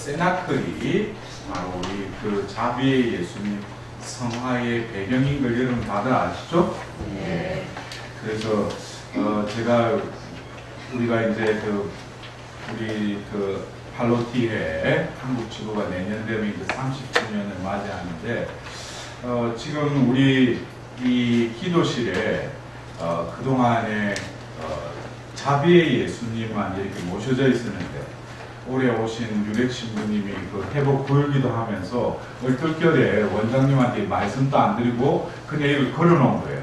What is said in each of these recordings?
세나클이 바로 우리 그 자비의 예수님 성화의 배경인 걸 여러분 다들 아시죠? 네. 그래서 제가 우리가 이제 우리 팔로티회 한국 지구가 내년 되면 30주년을 맞이하는데 지금 우리 이 기도실에 그동안에 자비의 예수님만 이렇게 모셔져 있었는데 올해 오신 유렉 신부님이 그 회복 구일기도 하면서 얼떨결에 원장님한테 말씀도 안 드리고 그냥 이걸 걸어놓은 거예요.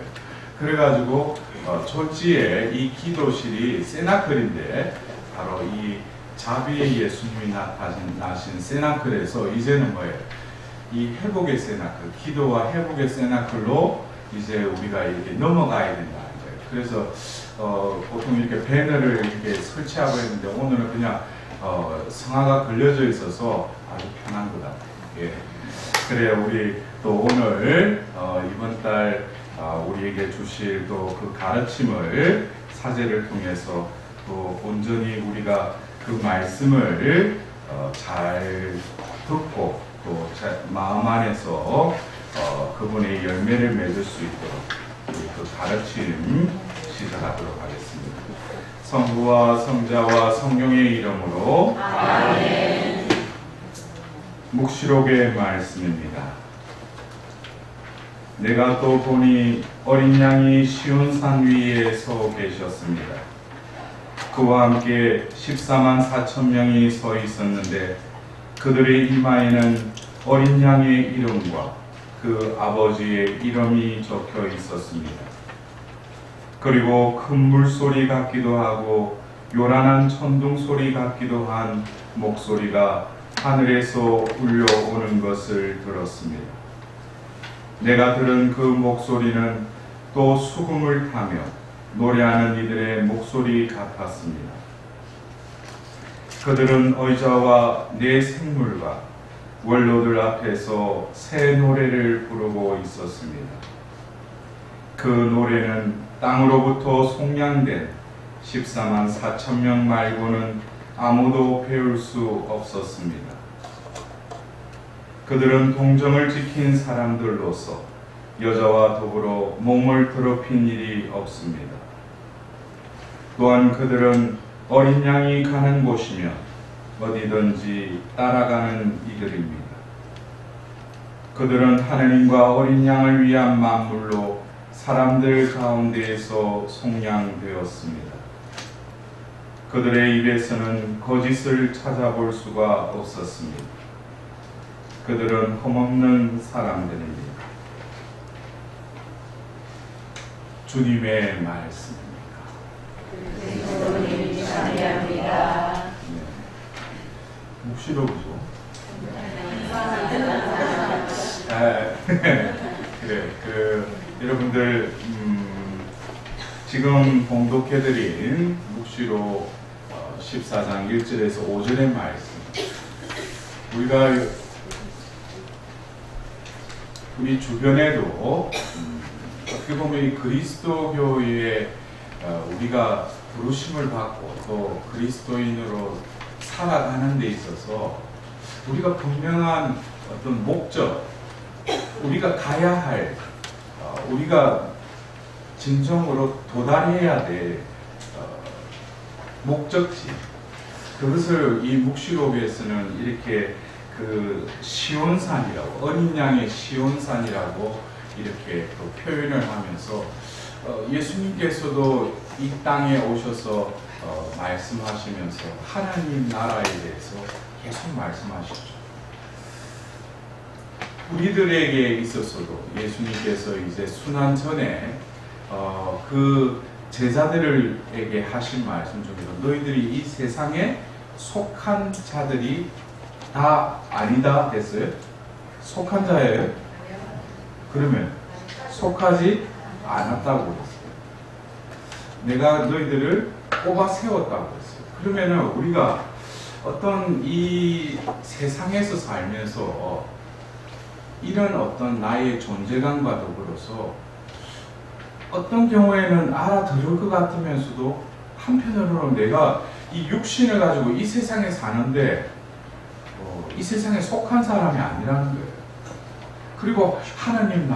그래가지고 초지에 이 기도실이 세나클인데 바로 이 자비의 예수님이 나신 세나클에서 이제는 뭐예요? 이 회복의 세나클, 기도와 회복의 세나클로 이제 우리가 이렇게 넘어가야 된다는 거예요. 그래서 보통 이렇게 배너를 이렇게 설치하고 있는데 오늘은 그냥 성화가 걸려져 있어서 아주 편한 것 같아요. 예. 그래 우리 또 오늘 이번 달 우리에게 주실 또 그 가르침을 사제를 통해서 또 온전히 우리가 그 말씀을 잘 듣고 또 마음 안에서 그분의 열매를 맺을 수 있도록 우리 그 가르침 시작하도록 하겠습니다. 성부와 성자와 성령의 이름으로 아멘. 묵시록의 말씀입니다. 내가 또 보니 어린 양이 시온산 위에 서 계셨습니다. 그와 함께 14만 4천 명이 서 있었는데 그들의 이마에는 어린 양의 이름과 그 아버지의 이름이 적혀 있었습니다. 그리고 큰 물소리 같기도 하고 요란한 천둥 소리 같기도 한 목소리가 하늘에서 울려오는 것을 들었습니다. 내가 들은 그 목소리는 또 수금을 타며 노래하는 이들의 목소리 같았습니다. 그들은 의자와 네 생물과 원로들 앞에서 새 노래를 부르고 있었습니다. 그 노래는 땅으로부터 속량된 14만 4천 명 말고는 아무도 배울 수 없었습니다. 그들은 동정을 지킨 사람들로서 여자와 더불어 몸을 더럽힌 일이 없습니다. 또한 그들은 어린 양이 가는 곳이면 어디든지 따라가는 이들입니다. 그들은 하느님과 어린 양을 위한 만물로 사람들 가운데에서 속량되었습니다. 그들의 입에서는 거짓을 찾아볼 수가 없었습니다. 그들은 흠없는 사람들입니다. 주님의 말씀입니다. 주님 찬양합니다. 묵시록이죠. 그래, 여러분들 지금 봉독해드린 묵시록 14장 1절에서 5절의 말씀. 우리가 우리 주변에도 어떻게 보면 이 그리스도교회에 우리가 부르심을 받고 또 그리스도인으로 살아가는 데 있어서 우리가 분명한 어떤 목적, 우리가 가야 할, 우리가 진정으로 도달해야 될 목적지, 그것을 이 묵시록에서는 이렇게 그 시온산이라고, 어린 양의 시온산이라고 이렇게 또 표현을 하면서 예수님께서도 이 땅에 오셔서 말씀하시면서 하나님 나라에 대해서 계속 말씀하시죠. 우리들에게 있어서도 예수님께서 이제 순환 전에 그 제자들에게 하신 말씀 중에서 너희들이 이 세상에 속한 자들이 다 아니다 했어요? 속한 자예요? 그러면 속하지 않았다고 그랬어요. 내가 너희들을 뽑아 세웠다고 했어요. 그러면은 우리가 어떤 이 세상에서 살면서 이런 어떤 나의 존재감과 더불어서 어떤 경우에는 알아들을 것 같으면서도 한편으로는 내가 이 육신을 가지고 이 세상에 사는데 이 세상에 속한 사람이 아니라는 거예요. 그리고 하나님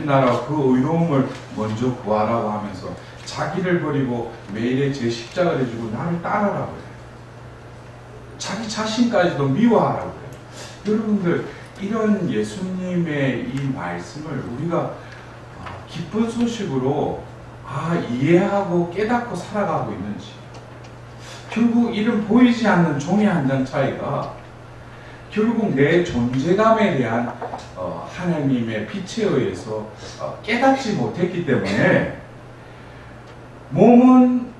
나라 그 의로움을 먼저 구하라고 하면서 자기를 버리고 매일의 제 십자가를 지고 나를 따르라고 해요. 자기 자신까지도 미워하라고 해요. 여러분들, 이런 예수님의 이 말씀을 우리가 기쁜 소식으로 이해하고 깨닫고 살아가고 있는지, 결국 이런 보이지 않는 종이 한 장 차이가 결국 내 존재감에 대한 하나님의 빛에 의해서 깨닫지 못했기 때문에 몸은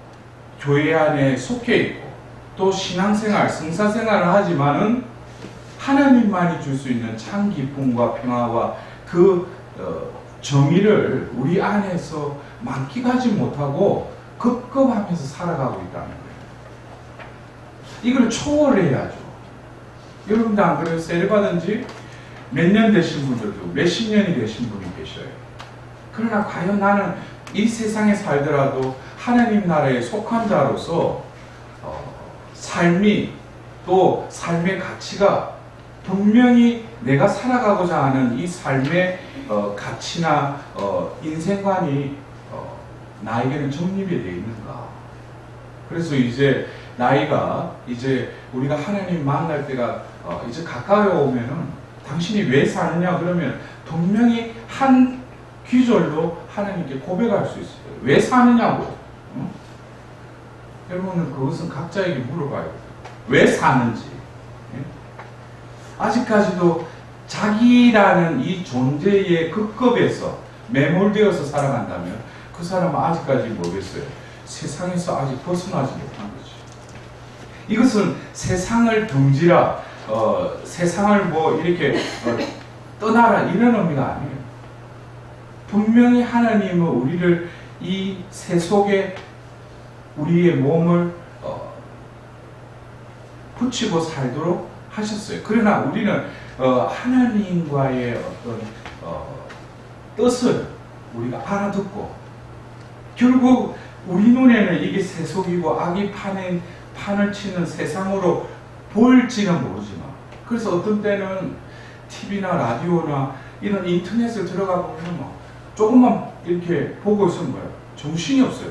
교회 안에 속해 있고 또 신앙생활, 성사생활을 하지만은 하나님만이 줄 수 있는 참 기쁨과 평화와 그 정의를 우리 안에서 만끽하지 못하고 급급하면서 살아가고 있다는 거예요. 이걸 초월해야죠. 여러분도 안 그래요? 세례 받은 지 몇 년 되신 분들도 몇십 년이 되신 분이 계셔요. 그러나 과연 나는 이 세상에 살더라도 하나님 나라에 속한 자로서 삶이 또 삶의 가치가 분명히 내가 살아가고자 하는 이 삶의 가치나 인생관이 나에게는 정립이 되어 있는가. 그래서 이제 나이가 이제 우리가 하나님 만날 때가 이제 가까이 오면은 당신이 왜 사느냐 그러면 분명히 한 귀절로 하나님께 고백할 수 있어요. 왜 사느냐고. 여러분은 그것은 각자에게 물어봐요. 왜 사는지. 아직까지도 자기라는 이 존재의 급급에서 매몰되어서 살아간다면 그 사람은 아직까지 뭐겠어요? 세상에서 아직 벗어나지 못한 거지. 이것은 세상을 둥지라, 세상을 뭐 이렇게 떠나라 이런 의미가 아니에요. 분명히 하나님은 우리를 이 세속에 우리의 몸을 붙이고 살도록 하셨어요. 그러나 우리는 하나님과의 어떤 뜻을 우리가 알아듣고 결국 우리 눈에는 이게 세속이고 악이 판을 치는 세상으로 보일지는 모르지만, 그래서 어떤 때는 TV나 라디오나 이런 인터넷을 들어가 보면 막 조금만 이렇게 보고 있으면 뭐야? 정신이 없어요.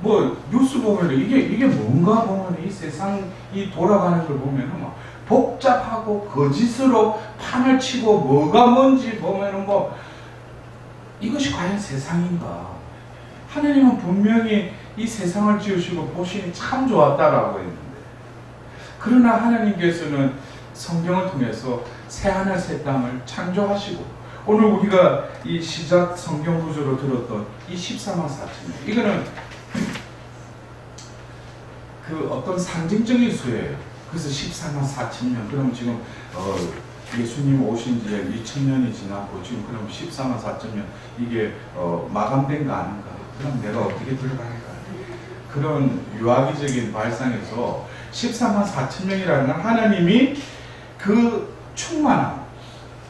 뭐 뉴스 보면 이게 뭔가 보면 이 세상이 돌아가는 걸 보면은 막 복잡하고 거짓으로 판을 치고 뭐가 뭔지 보면은 뭐 이것이 과연 세상인가? 하나님은 분명히 이 세상을 지으시고 보시니 참 좋았다라고 했는데, 그러나 하나님께서는 성경을 통해서 새하늘 새 땅을 창조하시고 오늘 우리가 이 시작 성경 구조로 들었던 이 14만 4천 명, 이거는 그 어떤 상징적인 수예요. 그래서 14만 4천 명. 그럼 지금 예수님 오신 지 2000년이 지났고 지금 그럼 14만 4천 명 이게 마감된 거 아닌가? 그럼 내가 어떻게 들어갈까? 그런 유아기적인 발상에서 14만 4천 명이라는 건 하나님이 그 충만함.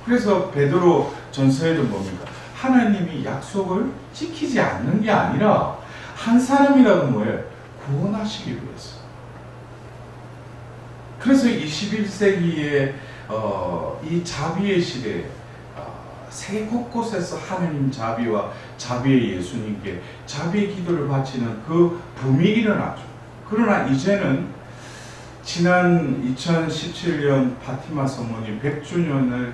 그래서 베드로 전서에도 뭡니까? 하나님이 약속을 지키지 않는 게 아니라 한 사람이라도 뭐예요? 구원하시기 위해서. 그래서 21세기에 이 자비의 시대에 세계 곳곳에서 하나님 자비와 자비의 예수님께 자비의 기도를 바치는 그 붐이 일어나죠. 그러나 이제는 지난 2017년 파티마 성모님 100주년을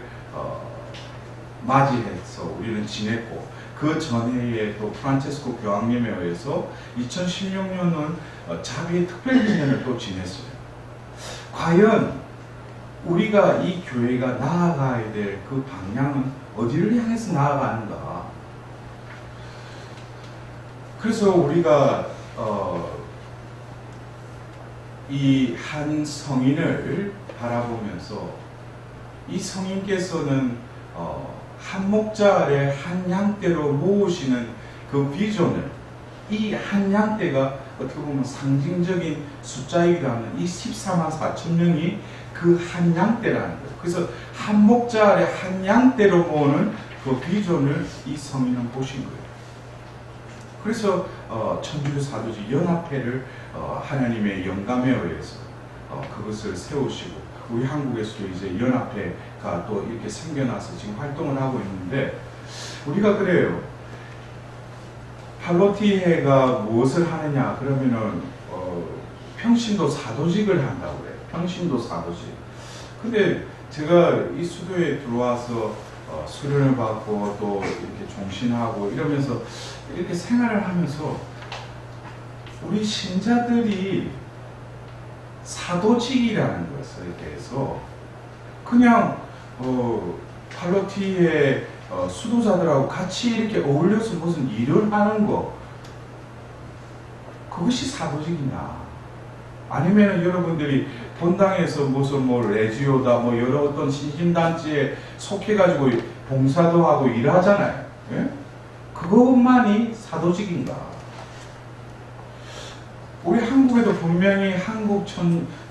맞이해서 우리는 지냈고, 그 전해에 또 프란체스코 교황님에 의해서 2016년은 자비의 특별기념을 또 지냈어요. 과연 우리가 이 교회가 나아가야 될 그 방향은 어디를 향해서 나아가는가? 그래서 우리가 이 한 성인을 바라보면서 이 성인께서는 한 목자 아래 한 양떼로 모으시는 그 비전을, 이 한 양떼가 어떻게 보면 상징적인 숫자이기도 하는 이 14만 4천 명이 그 한 양떼라는 거예요. 그래서 한 목자 아래 한 양떼로 모으는 그 비전을 이 성인은 보신 거예요. 그래서 천주교 사도직 연합회를 하나님의 영감에 의해서 그것을 세우시고 우리 한국에서도 이제 연합회가 또 이렇게 생겨나서 지금 활동을 하고 있는데, 우리가 그래요. 팔로티회가 무엇을 하느냐 그러면은 평신도 사도직을 한다고 그래요. 평신도 사도직. 근데 제가 이 수도에 들어와서 수련을 받고 또 이렇게 종신하고 이러면서 이렇게 생활을 하면서 우리 신자들이 사도직이라는 것에 대해서 그냥 팔로티의 수도자들하고 같이 이렇게 어울려서 무슨 일을 하는 거, 그것이 사도직이냐? 아니면 여러분들이 본당에서 무슨 뭐 레지오다 뭐 여러 어떤 신심단체에 속해가지고 봉사도 하고 일하잖아요. 예? 그것만이 사도직인가? 우리 한국에도 분명히 한국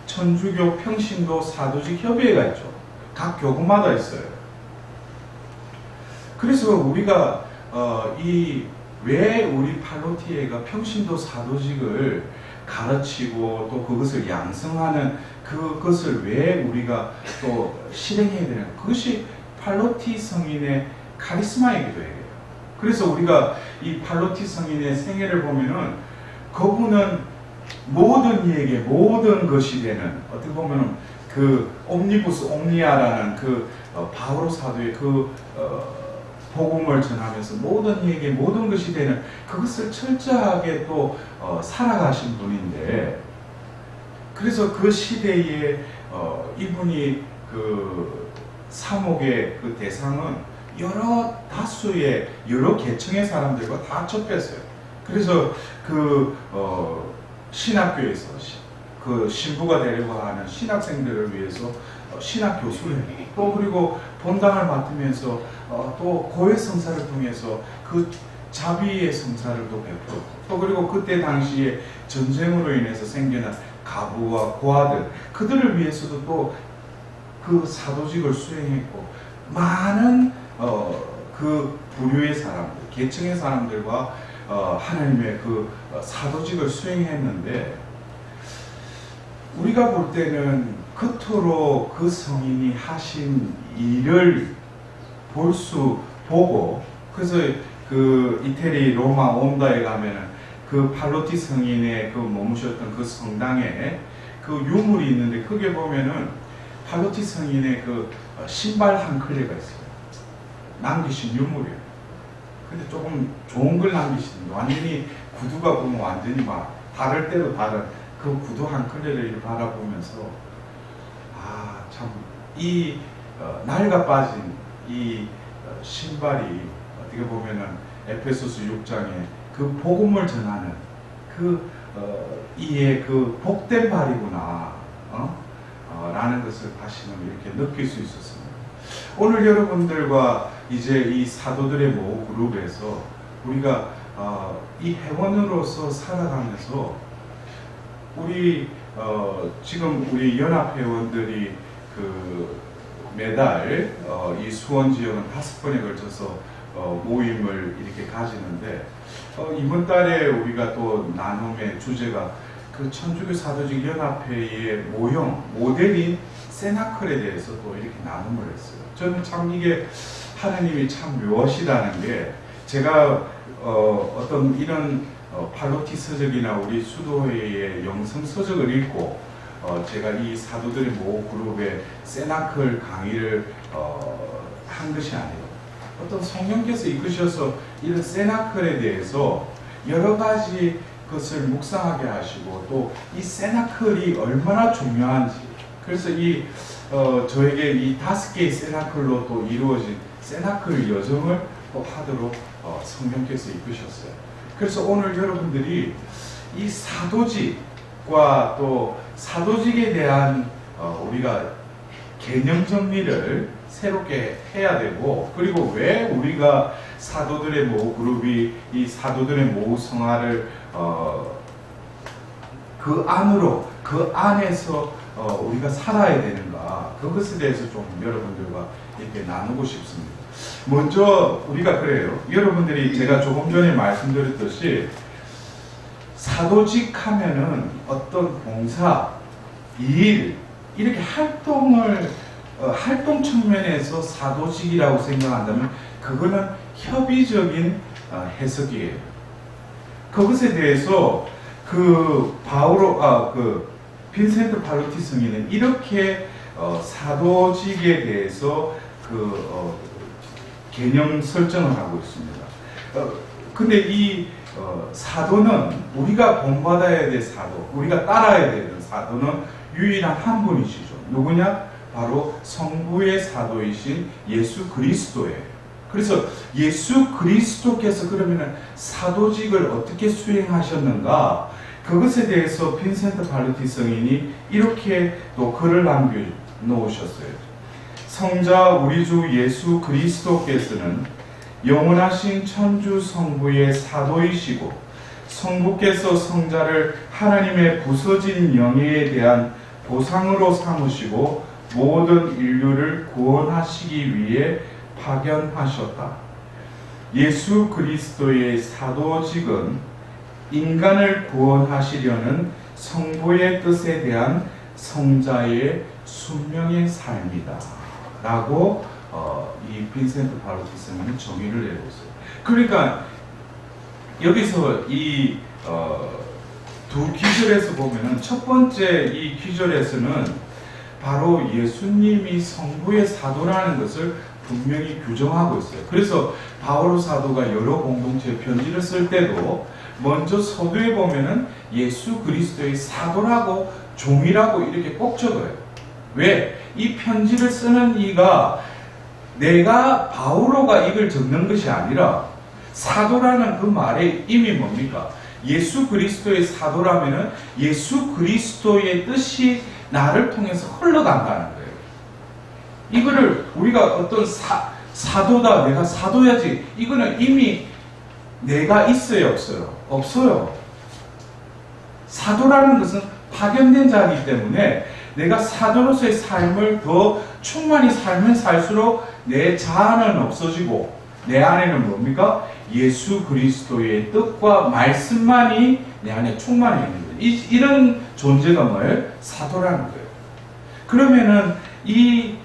천주교 평신도 사도직 협의회가 있죠. 각 교구마다 있어요. 그래서 우리가 왜 우리 팔로티회가 평신도 사도직을 가르치고 또 그것을 양성하는 그것을 왜 우리가 또 실행해야 되는, 그것이 팔로티 성인의 카리스마이기도 해요. 그래서 우리가 이 팔로티 성인의 생애를 보면은 그분은 모든 이에게 모든 것이 되는, 어떻게 보면은 그 옴니부스 옴니아라는 그 바오로 사도의 그 복음을 전하면서 모든 이에게 모든 것이 되는 그것을 철저하게 또 살아가신 분인데, 그래서 그 시대에 이분이 그 사목의 그 대상은 여러 다수의 여러 계층의 사람들과 다 접했어요. 그래서 그 신학교에서 그 신부가 되려고 하는 신학생들을 위해서 신학 교수를, 또 그리고 본당을 맡으면서 또 고해 성사를 통해서 그 자비의 성사를 또 베풀었고, 또 그리고 그때 당시에 전쟁으로 인해서 생겨난 가부와 고아들, 그들을 위해서도 또 그 사도직을 수행했고, 많은 그 부류의 사람들, 계층의 사람들과 하나님의 그 사도직을 수행했는데, 우리가 볼 때는 겉으로 그 성인이 하신 일을 보고, 그래서 그 이태리 로마 온다에 가면은 그 팔로티 성인의 그 머무셨던 그 성당에 그 유물이 있는데, 거기에 보면은 팔로티 성인의 그 신발 한 켤레가 있어요. 남기신 유물이에요. 근데 조금 좋은 걸 남기시는데, 완전히 구두가 보면 완전히 막 다를 때도 다른 그 구두 한 켤레를 바라보면서, 참 이 낡아 빠진 이 신발이 어떻게 보면은 에페소스 6장에 그 복음을 전하는 그 이의 그 복된 발이구나 라는 것을 다시금 이렇게 느낄 수 있었습니다. 오늘 여러분들과 이제 이 사도들의 모호 그룹에서 우리가 이 회원으로서 살아가면서 우리 지금 우리 연합회원들이 그 매달 이 수원 지역은 5번에 걸쳐서 모임을 이렇게 가지는데, 이번 달에 우리가 또 나눔의 주제가 그 천주교 사도직 연합회의 모델인 세나클에 대해서 또 이렇게 나눔을 했어요. 저는 참 이게 하나님이 참 묘하시다는 게, 제가 어떤 이런 팔로티 서적이나 우리 수도회의 영성 서적을 읽고 제가 이 사도들의 모호 그룹의 세나클 강의를 한 것이 아니에요. 어떤 성령께서 이끄셔서 이런 세나클에 대해서 여러 가지 것을 묵상하게 하시고, 또 이 세나클이 얼마나 중요한지, 그래서 이 저에게 이 5개의 세나클로 또 이루어진 세나클 여정을 또 하도록 성령께서 이끄셨어요. 그래서 오늘 여러분들이 이 사도직과 또 사도직에 대한 우리가 개념 정리를 새롭게 해야 되고, 그리고 왜 우리가 사도들의 모호 그룹이 이 사도들의 모호 성화를 그 안에서 우리가 살아야 되는가, 그것에 대해서 좀 여러분들과 이렇게 나누고 싶습니다. 먼저 우리가 그래요. 여러분들이 제가 조금 전에 말씀드렸듯이 사도직 하면은 어떤 봉사, 일, 이렇게 활동 측면에서 사도직이라고 생각한다면 그거는 협의적인 해석이에요. 그것에 대해서 빈센트 발로티 성인은 이렇게 사도직에 대해서 개념 설정을 하고 있습니다. 근데 이 사도는 우리가 본받아야 될 사도, 우리가 따라야 되는 사도는 유일한 한 분이시죠. 누구냐? 바로 성부의 사도이신 예수 그리스도예요. 그래서 예수 그리스도께서 그러면 사도직을 어떻게 수행하셨는가? 그것에 대해서 빈센트 발로티 성인이 이렇게 또 글을 남겨놓으셨어요. 성자 우리 주 예수 그리스도께서는 영원하신 천주 성부의 사도이시고 성부께서 성자를 하나님의 부서진 영예에 대한 보상으로 삼으시고 모든 인류를 구원하시기 위해 파견하셨다. 예수 그리스도의 사도직은 인간을 구원하시려는 성부의 뜻에 대한 성자의 순명의 삶이다 라고 이 빈센트 발로티 성인은 정의를 내고 있어요. 그러니까 여기서 이 두 기절에서 보면은 첫 번째 이 기절에서는 바로 예수님이 성부의 사도라는 것을 분명히 규정하고 있어요. 그래서 바오로 사도가 여러 공동체 편지를 쓸 때도 먼저 서두에 보면은 예수 그리스도의 사도라고 종이라고 이렇게 꼭 적어요. 왜? 이 편지를 쓰는 이가 내가 바오로가 이걸 적는 것이 아니라 사도라는 그 말의 의미 뭡니까? 예수 그리스도의 사도라면은 예수 그리스도의 뜻이 나를 통해서 흘러간다는 거예요. 이거를 우리가 어떤 사도다, 내가 사도야지, 이거는 이미 내가 있어요, 없어요? 없어요. 사도라는 것은 파견된 자이기 때문에 내가 사도로서의 삶을 더 충만히 살면 살수록 내 자아는 없어지고 내 안에는 뭡니까? 예수 그리스도의 뜻과 말씀만이 내 안에 충만해 있는 거예요. 이런 존재가 뭐예요? 사도라는 거예요. 그러면은 이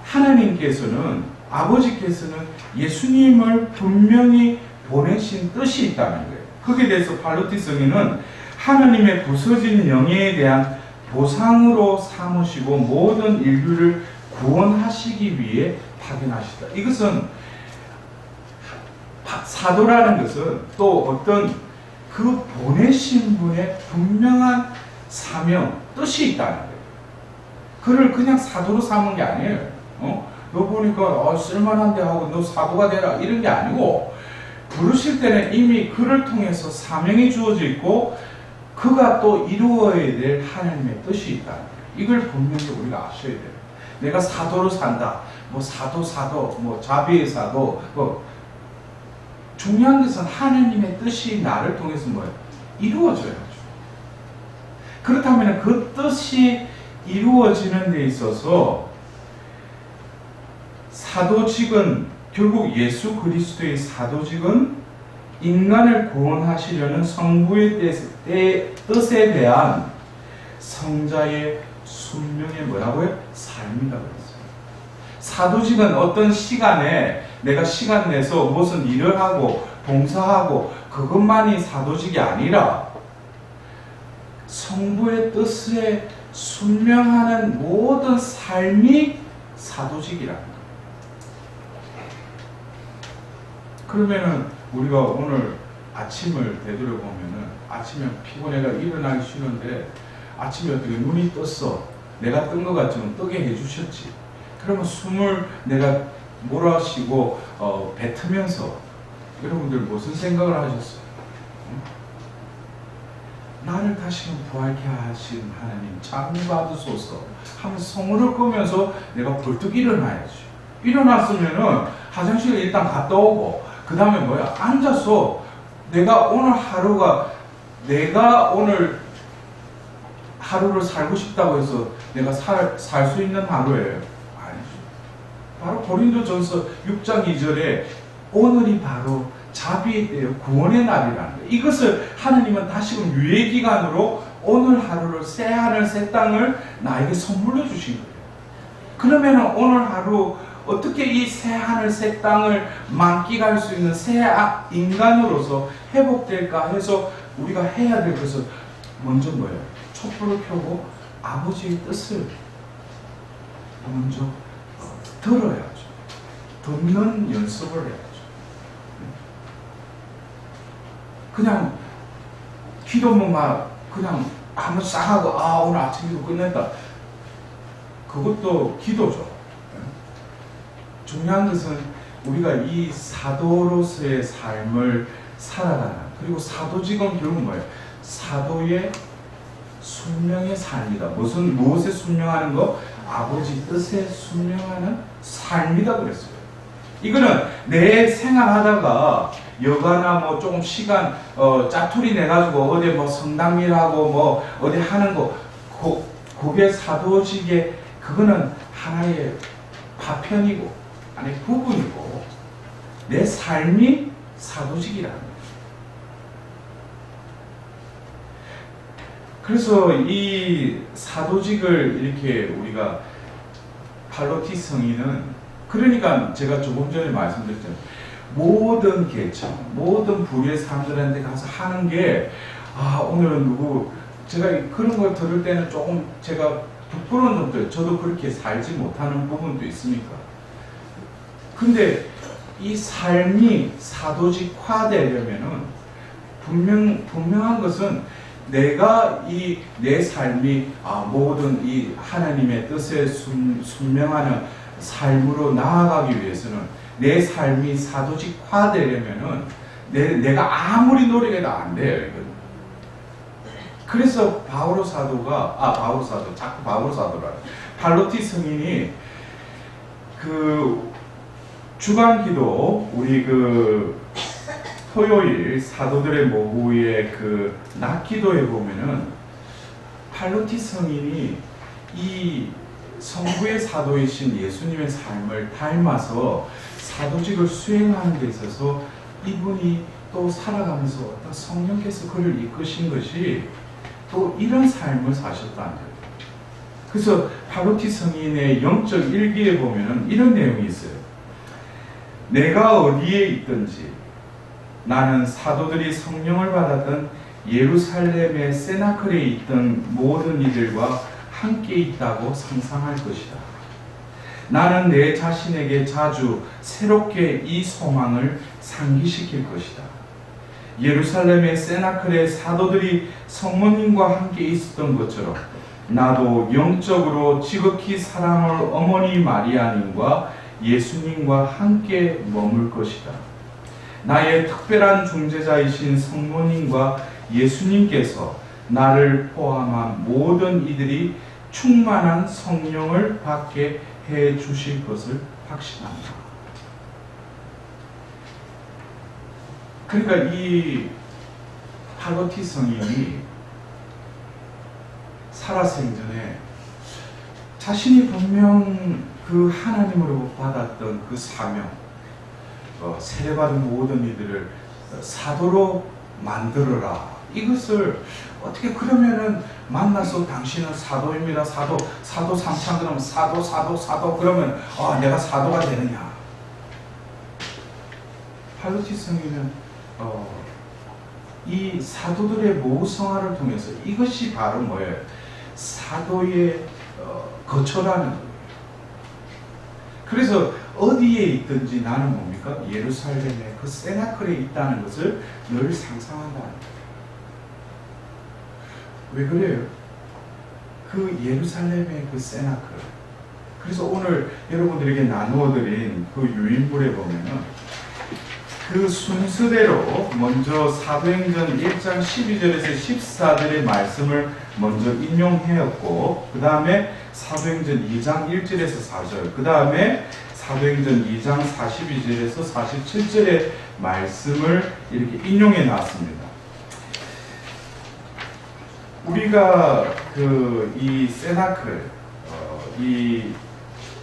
하나님께서는, 아버지께서는 예수님을 분명히 보내신 뜻이 있다는 거예요. 거기에 대해서 발로티 성인은 하나님의 부서진 영예에 대한 보상으로 삼으시고 모든 인류를 구원하시기 위해 파견하시다. 이것은 사도라는 것은 또 어떤 그 보내신 분의 분명한 사명, 뜻이 있다는 거예요. 그를 그냥 사도로 삼은 게 아니에요. 너 보니까 쓸만한데 하고 너 사도가 되라 이런 게 아니고, 부르실 때는 이미 그를 통해서 사명이 주어져 있고 그가 또 이루어야 될 하나님의 뜻이 있다는 거예요. 이걸 분명히 우리가 아셔야 돼요. 내가 사도로 산다. 뭐 사도, 뭐 자비의 사도, 중요한 것은 하나님의 뜻이 나를 통해서 뭐예요? 이루어져야죠. 그렇다면 그 뜻이 이루어지는 데 있어서 사도직은, 결국 예수 그리스도의 사도직은 인간을 구원하시려는 성부의 뜻에 대한 성자의 순명의 뭐라고요? 삶이라고 했어요. 사도직은 어떤 시간에 내가 시간 내서 무슨 일을 하고 봉사하고 그것만이 사도직이 아니라 성부의 뜻에 순명하는 모든 삶이 사도직이라는 거예요. 그러면은 우리가 오늘 아침을 되돌아보면은 아침에 피곤해가 일어나기 싫은데 아침에 어떻게 눈이 떴어? 내가 뜬 것 같지만 뜨게 해주셨지. 그러면 숨을 내가 몰아쉬고 뱉으면서 여러분들 무슨 생각을 하셨어요? 나를 다시금 부활케 하신 하나님 참 받으소서 하면서 성문을 끄면서 내가 벌떡 일어나야지. 일어났으면은 화장실에 일단 갔다 오고 그 다음에 뭐야? 앉아서 내가 오늘 하루를 살고 싶다고 해서 내가 살 수 있는 하루예요? 아니죠. 바로 고린도전서 6장 2절에 오늘이 바로 자비의 때요 구원의 날이라는 거예요. 이것을 하나님은 다시금 유예 기간으로 오늘 하루를 새 하늘 새 땅을 나에게 선물로 주신 거예요. 그러면 오늘 하루 어떻게 이 새 하늘 새 땅을 만끽할 수 있는 새 인간으로서 회복될까 해서 우리가 해야 될 것은 먼저 뭐예요? 촛불을 켜고 아버지의 뜻을 먼저 들어야죠. 듣는 연습을 해야죠. 그냥 기도만 막 그냥 한번 싹 하고 오늘 아침 기도 끝냈다. 그것도 기도죠. 중요한 것은 우리가 이 사도로서의 삶을 살아가는, 그리고 사도직은 결국 뭐예요? 사도의 순명의 삶이다. 무엇에 순명하는 거? 아버지 뜻에 순명하는 삶이다 그랬어요. 이거는 내 생활하다가 여가나 뭐 조금 시간 짜투리 내가지고 어디 뭐 성당일하고 뭐 어디 하는 거 그게 사도직의 그거는 하나의 파편이고 하나의 부분이고 내 삶이 사도직이라는 거예요. 그래서 이 사도직을 이렇게 우리가 팔로티 성인은 그러니까 제가 조금 전에 말씀드렸잖아요. 모든 계층, 모든 부류의 사람들한테 가서 하는 게 오늘은 누구 제가 그런 걸 들을 때는 조금 제가 부끄러운 점도 있어요. 저도 그렇게 살지 못하는 부분도 있으니까. 근데 이 삶이 사도직화되려면은 분명한 것은 내가 내 삶이 모든 이 하나님의 뜻에 순명하는 삶으로 나아가기 위해서는 내 삶이 사도직화되려면은 내가 아무리 노력해도 안 돼요. 이건. 그래서 바오로 사도가 자꾸 바오로 사도라. 팔로티 성인이 그 주간기도 우리 그 토요일 사도들의 모후의 그 낮기도에 보면은 팔로티 성인이 이 성부의 사도이신 예수님의 삶을 닮아서 사도직을 수행하는 데 있어서 이분이 또 살아가면서 어떤 성령께서 그를 이끄신 것이 또 이런 삶을 사셨다는 거예요. 그래서 팔로티 성인의 영적 일기에 보면은 이런 내용이 있어요. 내가 어디에 있든지 나는 사도들이 성령을 받았던 예루살렘의 세나클에 있던 모든 이들과 함께 있다고 상상할 것이다. 나는 내 자신에게 자주 새롭게 이 소망을 상기시킬 것이다. 예루살렘의 세나클의 사도들이 성모님과 함께 있었던 것처럼 나도 영적으로 지극히 사랑할 어머니 마리아님과 예수님과 함께 머물 것이다. 나의 특별한 중재자이신 성모님과 예수님께서 나를 포함한 모든 이들이 충만한 성령을 받게 해 주실 것을 확신한다. 그러니까 이 팔로티 성인이 살아생전에 자신이 분명 그 하나님으로 받았던 그 사명, 세례받은 모든 이들을 사도로 만들어라. 이것을 어떻게 그러면은 만나서 당신은 사도입니다. 사도 삼창 그러면 사도 그러면 내가 사도가 되느냐? 팔로티 성인은 이 사도들의 모성화를 통해서 이것이 바로 뭐예요? 사도의 거처라는 거예요. 그래서 어디에 있든지 나는 뭡니까? 예루살렘의 그 세나클에 있다는 것을 늘 상상한다는 거예요. 왜 그래요? 그 예루살렘의 그 세나클. 그래서 오늘 여러분들에게 나누어드린 그 유인물에 보면은 그 순서대로 먼저 사도행전 1장 12절에서 14절의 말씀을 먼저 인용하였고, 그 다음에 사도행전 2장 1절에서 4절, 그 다음에 사도행전 2장 42절에서 47절의 말씀을 이렇게 인용해 놨습니다. 우리가 이 세나클, 이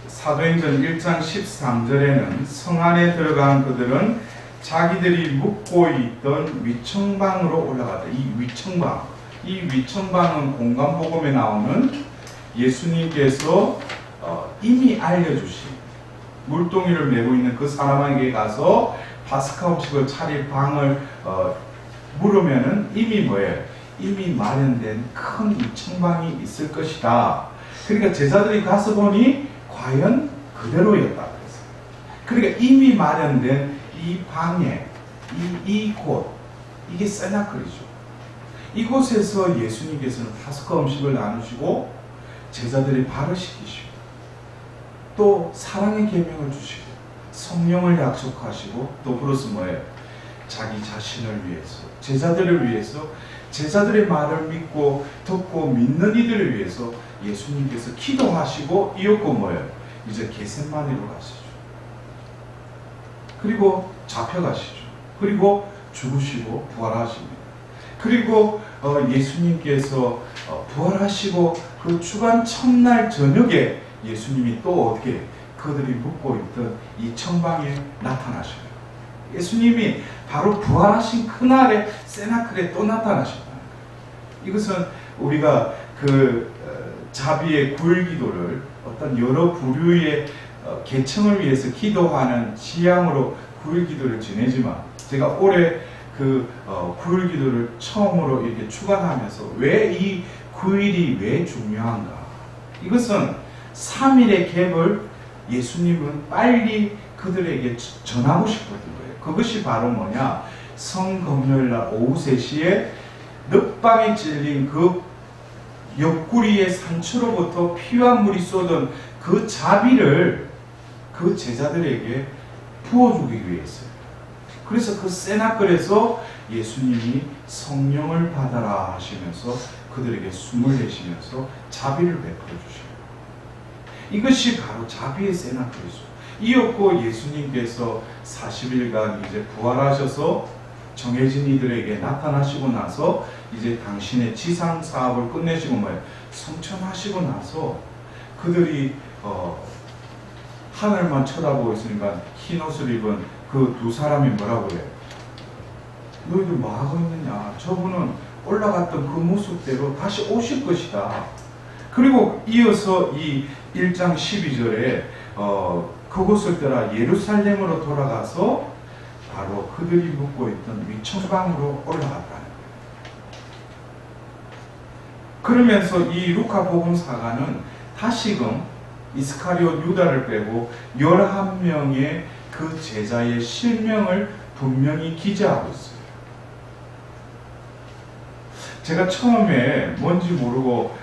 사도행전 1장 13절에는 성 안에 들어간 그들은 자기들이 묵고 있던 위청방으로 올라갔다. 이 위청방, 이 위청방은 공간복음에 나오는 예수님께서 이미 알려주신 물동이를 메고 있는 그 사람에게 가서 파스카 음식을 차릴 방을 물으면은 이미 뭐예요? 이미 마련된 큰 위청방이 있을 것이다. 그러니까 제자들이 가서 보니 과연 그대로였다 그랬어요. 그러니까 이미 마련된 이 방에 이곳 이게 세나클이죠. 이곳에서 예수님께서는 파스카 음식을 나누시고 제자들이 발을 씻기시고 또 사랑의 계명을 주시고 성령을 약속하시고 또 플러스 뭐예요? 자기 자신을 위해서 제자들을 위해서 제자들의 말을 믿고 듣고 믿는 이들을 위해서 예수님께서 기도하시고 이었고 뭐예요? 이제 겟세마네로 가시죠. 그리고 잡혀가시죠. 그리고 죽으시고 부활하십니다. 그리고 예수님께서 부활하시고 그 주간 첫날 저녁에 예수님이 또 어떻게 그들이 묵고 있던 이 청방에 나타나셔요. 예수님이 바로 부활하신 그날에 세나클에 또 나타나신다. 이것은 우리가 그 자비의 구일기도를 어떤 여러 부류의 계층을 위해서 기도하는 지향으로 구일기도를 지내지만 제가 올해 그 구일기도를 처음으로 이렇게 주관하면서 왜 이 9일이 왜 중요한가? 이것은 3일의 갭을 예수님은 빨리 그들에게 전하고 싶었던 거예요. 그것이 바로 뭐냐? 성금요일날 오후 3시에 늑방에 찔린 그 옆구리의 상처로부터 피와 물이 쏟은 그 자비를 그 제자들에게 부어주기 위해서요. 그래서 그 세나클에서 예수님이 성령을 받아라 하시면서 그들에게 숨을 내쉬면서 자비를 베풀어 주십니다. 이것이 바로 자비의 세나클이죠. 이었고 예수님께서 40일간 이제 부활하셔서 정해진 이들에게 나타나시고 나서 이제 당신의 지상 사업을 끝내시고 뭐예요? 성천하시고 나서 그들이 하늘만 쳐다보고 있으니까 흰 옷을 입은 그 두 사람이 뭐라고 해요? 너희들 뭐 하고 있느냐? 저분은 올라갔던 그 모습대로 다시 오실 것이다. 그리고 이어서 이 1장 12절에 그곳을 떠나 예루살렘으로 돌아가서 바로 그들이 묵고 있던 위청방으로 올라갔다는 거예요. 그러면서 이 루카 복음사가는 다시금 이스카리옷 유다를 빼고 11명의 그 제자의 실명을 분명히 기재하고 있어요. 제가 처음에 뭔지 모르고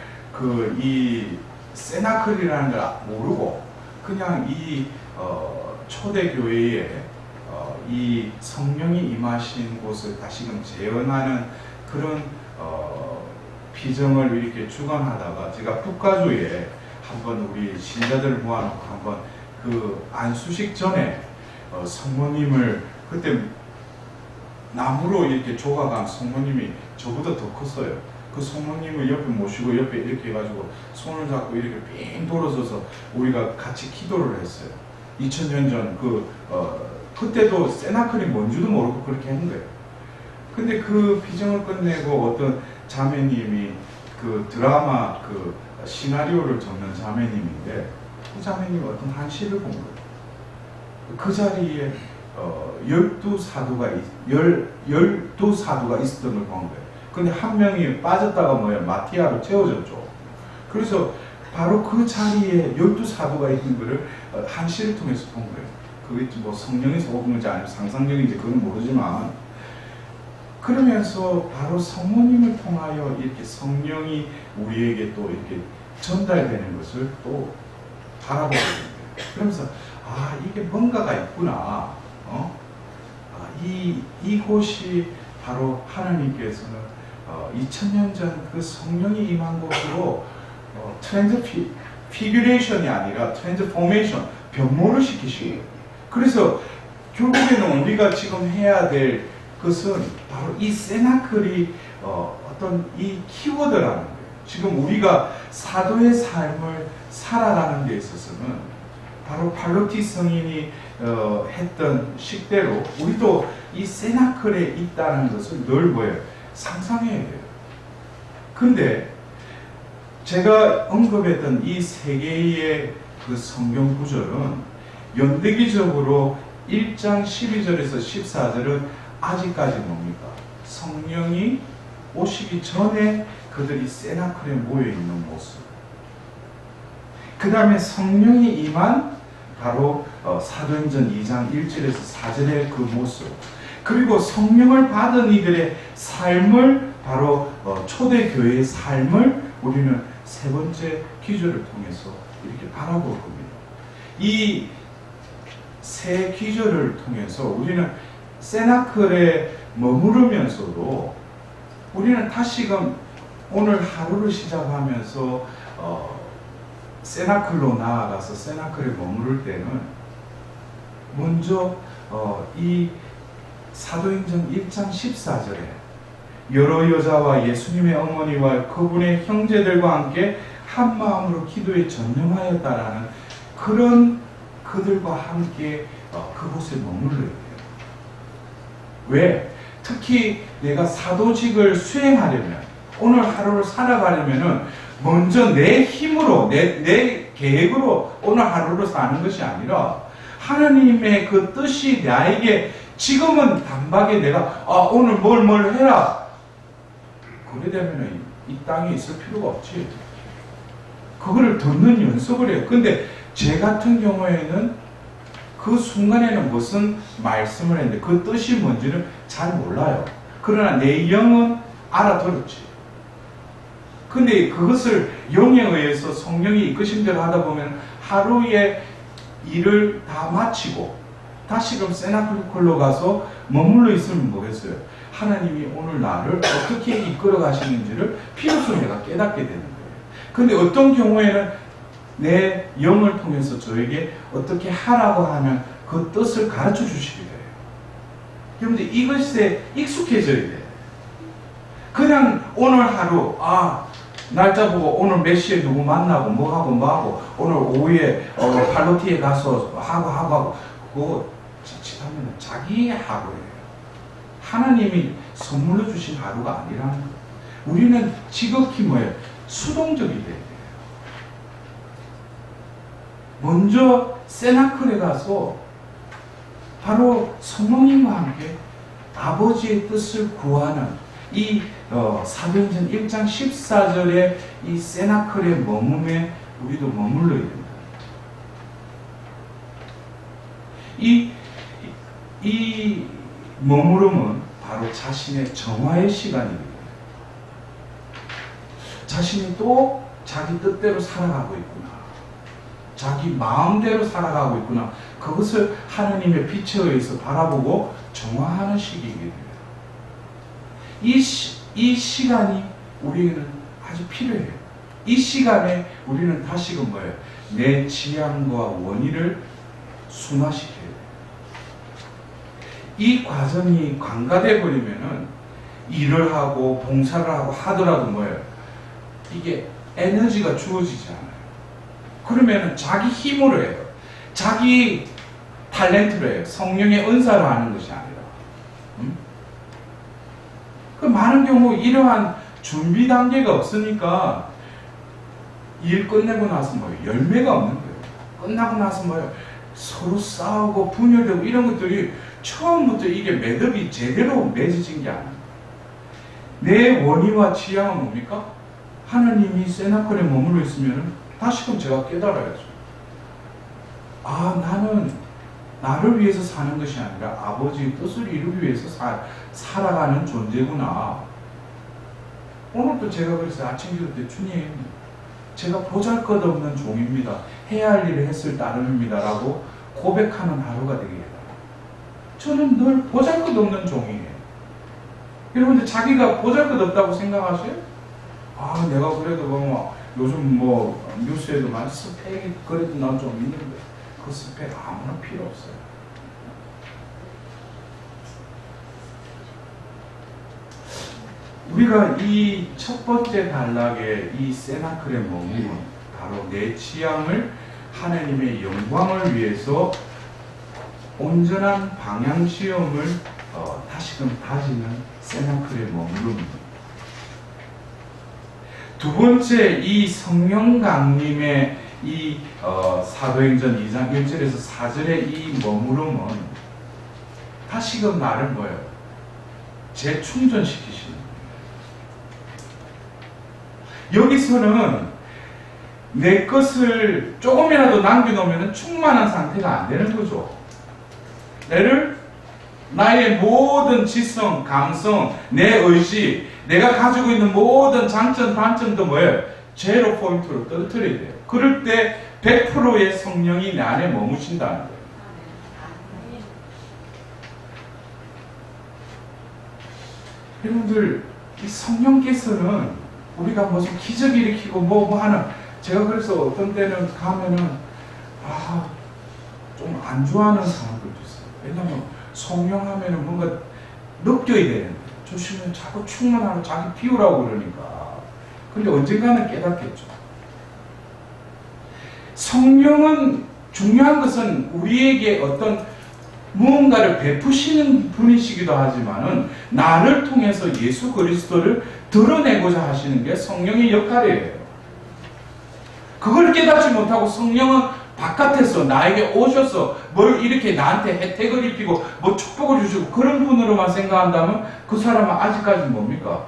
이 세나클이라는 걸 모르고 그냥 이 초대교회에 이 성령이 임하신 곳을 다시금 재현하는 그런 비정을 이렇게 주관하다가 제가 북가주에 한번 우리 신자들을 모아놓고 한번 그 안수식 전에 성모님을 그때 나무로 이렇게 조각한 성모님이 저보다 더 컸어요. 그 성모님을 옆에 모시고 옆에 이렇게 해가지고 손을 잡고 이렇게 삥 돌아서서 우리가 같이 기도를 했어요. 2000년 전 그때도 세나클이 뭔지도 모르고 그렇게 했는 거예요. 근데 그 비정을 끝내고 어떤 자매님이 그 드라마 그 시나리오를 적는 자매님인데 그 자매님이 어떤 한 시를 본 거예요. 그 자리에 12사도가 있었던 걸 본 거예요. 근데 한 명이 빠졌다가 뭐예요? 마티아로 채워졌죠. 그래서 바로 그 자리에 12사도가 있는 거를 한 시를 통해서 본 거예요. 그게 뭐 성령에서 오는 건지 아니면 상상력인지 그건 모르지만 그러면서 바로 성모님을 통하여 이렇게 성령이 우리에게 또 이렇게 전달되는 것을 또 바라보게 됩니다. 그러면서 이게 뭔가가 있구나. 이곳이 바로 하나님께서는 2000년 전 그 성령이 임한 곳으로 트랜스피규레이션이 아니라 트랜스포메이션, 변모를 시키시고 그래서 결국에는 우리가 지금 해야 될 것은 바로 이 세나클이 어떤 이 키워드라는 거예요. 지금 우리가 사도의 삶을 살아가는 데 있어서는 바로 팔로티 성인이 했던 식대로 우리도 이 세나클에 있다는 것을 늘 뭐예요? 상상해야 돼요. 근데 제가 언급했던 이 세 개의 그 성경 구절은 연대기적으로 1장 12절에서 14절은 아직까지 뭡니까? 성령이 오시기 전에 그들이 세나클에 모여있는 모습. 그 다음에 성령이 임한 바로 사도행전 2장 1절에서 4절의 그 모습. 그리고 성령을 받은 이들의 삶을 바로 초대교회의 삶을 우리는 세 번째 기절을 통해서 이렇게 바라볼 겁니다. 이 세 기절을 통해서 우리는 세나클에 머무르면서도 우리는 다시금 오늘 하루를 시작하면서 세나클로 나아가서 세나클에 머무를 때는 먼저 이 사도행전 1장 14절에 여러 여자와 예수님의 어머니와 그분의 형제들과 함께 한 마음으로 기도에 전념하였다라는 그런 그들과 함께 그곳에 머물러야 돼요. 왜? 특히 내가 사도직을 수행하려면 오늘 하루를 살아가려면은 먼저 내 힘으로 내 계획으로 오늘 하루를 사는 것이 아니라 하나님의 그 뜻이 나에게 지금은 단박에 내가 오늘 뭘 해라 그래 되면 이 땅에 있을 필요가 없지. 그거를 듣는 연습을 해요. 근데 제 같은 경우에는 그 순간에는 무슨 말씀을 했는데 그 뜻이 뭔지는 잘 몰라요. 그러나 내 영은 알아들었지. 근데 그것을 영에 의해서 성령이 이끄신 대로 하다 보면 하루에 일을 다 마치고 다시금 세나클로 가서 머물러 있으면 뭐겠어요? 하나님이 오늘 나를 어떻게 이끌어 가시는지를 비로소 내가 깨닫게 되는 거예요. 근데 어떤 경우에는 내 영을 통해서 저에게 어떻게 하라고 하면 그 뜻을 가르쳐 주시게 돼요. 그런데 이것에 익숙해져야 돼요. 그냥 오늘 하루 날짜 보고 오늘 몇 시에 누구 만나고 뭐하고 오늘 오후에 팔로티에 가서 하고 그거 자칫하면 자기의 하루예요. 하나님이 선물로 주신 하루가 아니라는 거예요. 우리는 지극히 뭐예요? 수동적이 돼야 돼요. 먼저 세나클에 가서 바로 성령님과 함께 아버지의 뜻을 구하는 이 사도행전 1장 14절의 이 세나클의 머금에 우리도 머물러야 된다. 이 머무름은 바로 자신의 정화의 시간입니다. 자신이 또 자기 뜻대로 살아가고 있구나. 자기 마음대로 살아가고 있구나. 그것을 하나님의 빛에 의해서 바라보고 정화하는 시기이게 됩니다. 이 시간이 우리에게는 아주 필요해요. 이 시간에 우리는 다시금 뭐예요? 내 지향과 원의를 순화시켜야 돼요. 이 과정이 관가돼 버리면은 일을 하고 봉사를 하고 하더라도 뭐예요? 이게 에너지가 주어지지 않아요. 그러면은 자기 힘으로 해요. 자기 탤런트로 해요. 성령의 은사로 하는 것이 아니라. 그 많은 경우 이러한 준비 단계가 없으니까 일 끝내고 나서 뭐예요? 열매가 없는 거예요. 끝나고 나서 뭐예요? 서로 싸우고 분열되고 이런 것들이 처음부터 이게 매듭이 제대로 맺어진 게 아니에요. 내 원의와 지향은 뭡니까? 하나님이 세나클에 머물러 있으면 다시금 제가 깨달아야죠. 나는 나를 위해서 사는 것이 아니라 아버지의 뜻을 이루기 위해서 살아가는 존재구나. 오늘도 제가 그랬어요. 아침 기도 때 주님, 제가 보잘것없는 종입니다. 해야 할 일을 했을 따름입니다. 라고 고백하는 하루가 되게 해달라. 저는 늘 보잘것없는 종이에요. 여러분들 자기가 보잘것없다고 생각하세요? 내가 그래도 요즘 뉴스에도 많이 스펙이 그래도 난 좀 있는데 그 스펙 아무나 필요 없어요. 우리가 이 첫 번째 단락의 이 세나클의 머금은 바로 내 취향을 하나님의 영광을 위해서 온전한 방향 시험을 다시금 다지는 세나클의 머금입니다. 두 번째 이 성령 강림의 이 사도행전 2장 1절에서 4절의 이 머무름은 다시금 나를 뭐예요? 재충전시키시는 거예요. 여기서는 내 것을 조금이라도 남겨놓으면 충만한 상태가 안 되는 거죠. 나의 모든 지성, 감성, 내 의지, 내가 가지고 있는 모든 장점, 단점도 뭐예요? 제로 포인트로 떨어뜨려야 돼요. 그럴 때 100%의 성령이 내 안에 머무신다는 거예요. 여러분들, 이 성령께서는 우리가 무슨 기적 일으키고 뭐 하는, 제가 그래서 어떤 때는 가면은 좀 안 좋아하는 사람들도 있어요. 왜냐면 성령 하면은 뭔가 느껴야 되는데 조심해 자꾸 충만하고 자기 비우라고 그러니까. 근데 언젠가는 깨닫겠죠. 성령은 중요한 것은 우리에게 어떤 무언가를 베푸시는 분이시기도 하지만은 나를 통해서 예수 그리스도를 드러내고자 하시는 게 성령의 역할이에요. 그걸 깨닫지 못하고 성령은 바깥에서 나에게 오셔서 뭘 이렇게 나한테 혜택을 입히고 뭐 축복을 주시고 그런 분으로만 생각한다면 그 사람은 아직까지 뭡니까?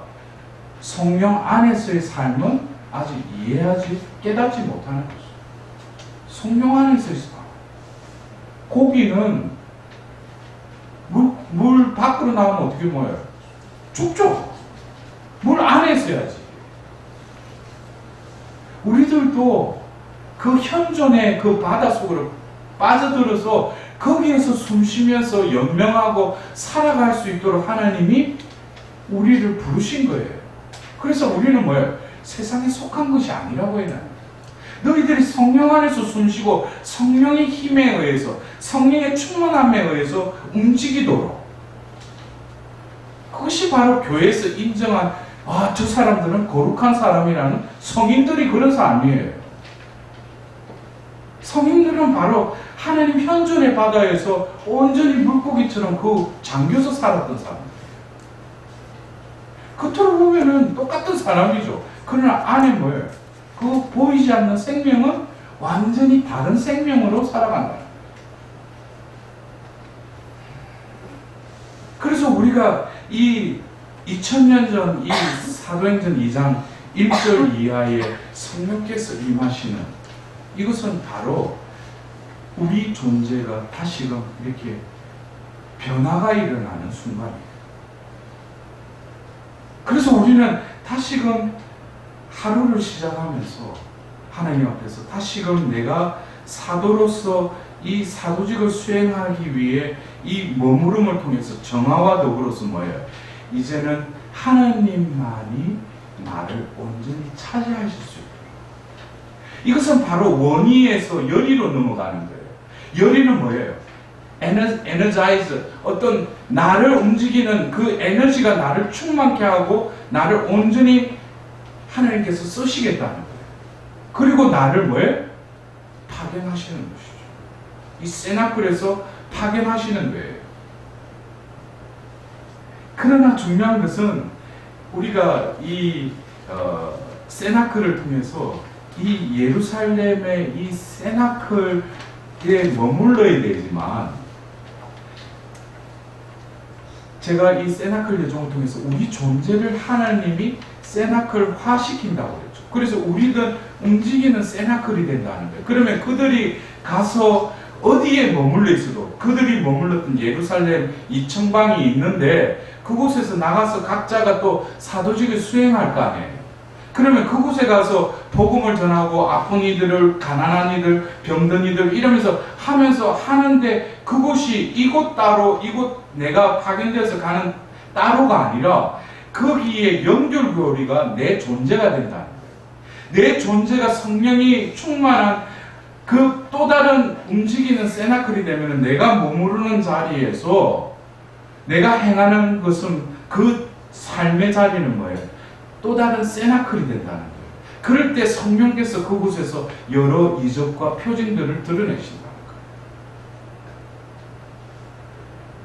성령 안에서의 삶은 아직 이해하지 깨닫지 못하는 거죠. 성령 안에서의 삶. 고기는 물 밖으로 나오면 어떻게 뭐예요? 죽죠. 물 안에 있어야지. 우리들도 그 현존의 그 바다 속으로 빠져들어서 거기에서 숨쉬면서 연명하고 살아갈 수 있도록 하나님이 우리를 부르신 거예요. 그래서 우리는 뭐예요? 세상에 속한 것이 아니라고 해요. 너희들이 성령 안에서 숨쉬고 성령의 힘에 의해서 성령의 충만함에 의해서 움직이도록, 그것이 바로 교회에서 인정한 저 사람들은 거룩한 사람이라는 성인들이 그런 사람이에요. 성인들은 바로 하나님 현존의 바다에서 온전히 물고기처럼 그 잠겨서 살았던 사람이에요. 겉으로 보면은 똑같은 사람이죠. 그러나 안에 뭐예요? 그 보이지 않는 생명은 완전히 다른 생명으로 살아간다. 그래서 우리가 이 2000년 전 이 사도행전 2장 1절 이하에 성령께서 임하시는 이것은 바로 우리 존재가 다시금 이렇게 변화가 일어나는 순간이에요. 그래서 우리는 다시금 하루를 시작하면서 하나님 앞에서 다시금 내가 사도로서 이 사도직을 수행하기 위해 이 머무름을 통해서 정화와 더불어서 뭐예요? 이제는 하나님만이 나를 온전히 차지하실 수 있도록. 이것은 바로 원위에서 열위로 넘어가는 거예요. 열위는 뭐예요? 에너자이즈, 어떤 나를 움직이는 그 에너지가 나를 충만케 하고 나를 온전히 하나님께서 쓰시겠다는 거예요. 그리고 나를 뭐예요? 파견하시는 것이죠. 이 세나클에서 파견하시는 거예요. 그러나 중요한 것은 우리가 이 세나클을 통해서 이 예루살렘의 이 세나클에 머물러야 되지만, 제가 이 세나클 여정을 통해서 우리 존재를 하나님이 세나클화 시킨다고 그랬죠. 그래서 우리는 움직이는 세나클이 된다는 거예요. 그러면 그들이 가서 어디에 머물러 있어도 그들이 머물렀던 예루살렘 이 청방이 있는데 그곳에서 나가서 각자가 또 사도직을 수행할 거 아니에요. 그러면 그곳에 가서 복음을 전하고 아픈 이들을, 가난한 이들, 병든 이들 이러면서 하면서 하는데, 그곳이 이곳 따로 이곳 내가 파견돼서 가는 따로가 아니라 거기에 연결고리가 내 존재가 된다는 거예요. 내 존재가 성령이 충만한 그 또 다른 움직이는 세나클이 되면 내가 머무르는 자리에서 내가 행하는 것은 그 삶의 자리는 뭐예요? 또 다른 세나클이 된다는 거예요. 그럴 때 성령께서 그곳에서 여러 이적과 표징들을 드러내신다는 거예요.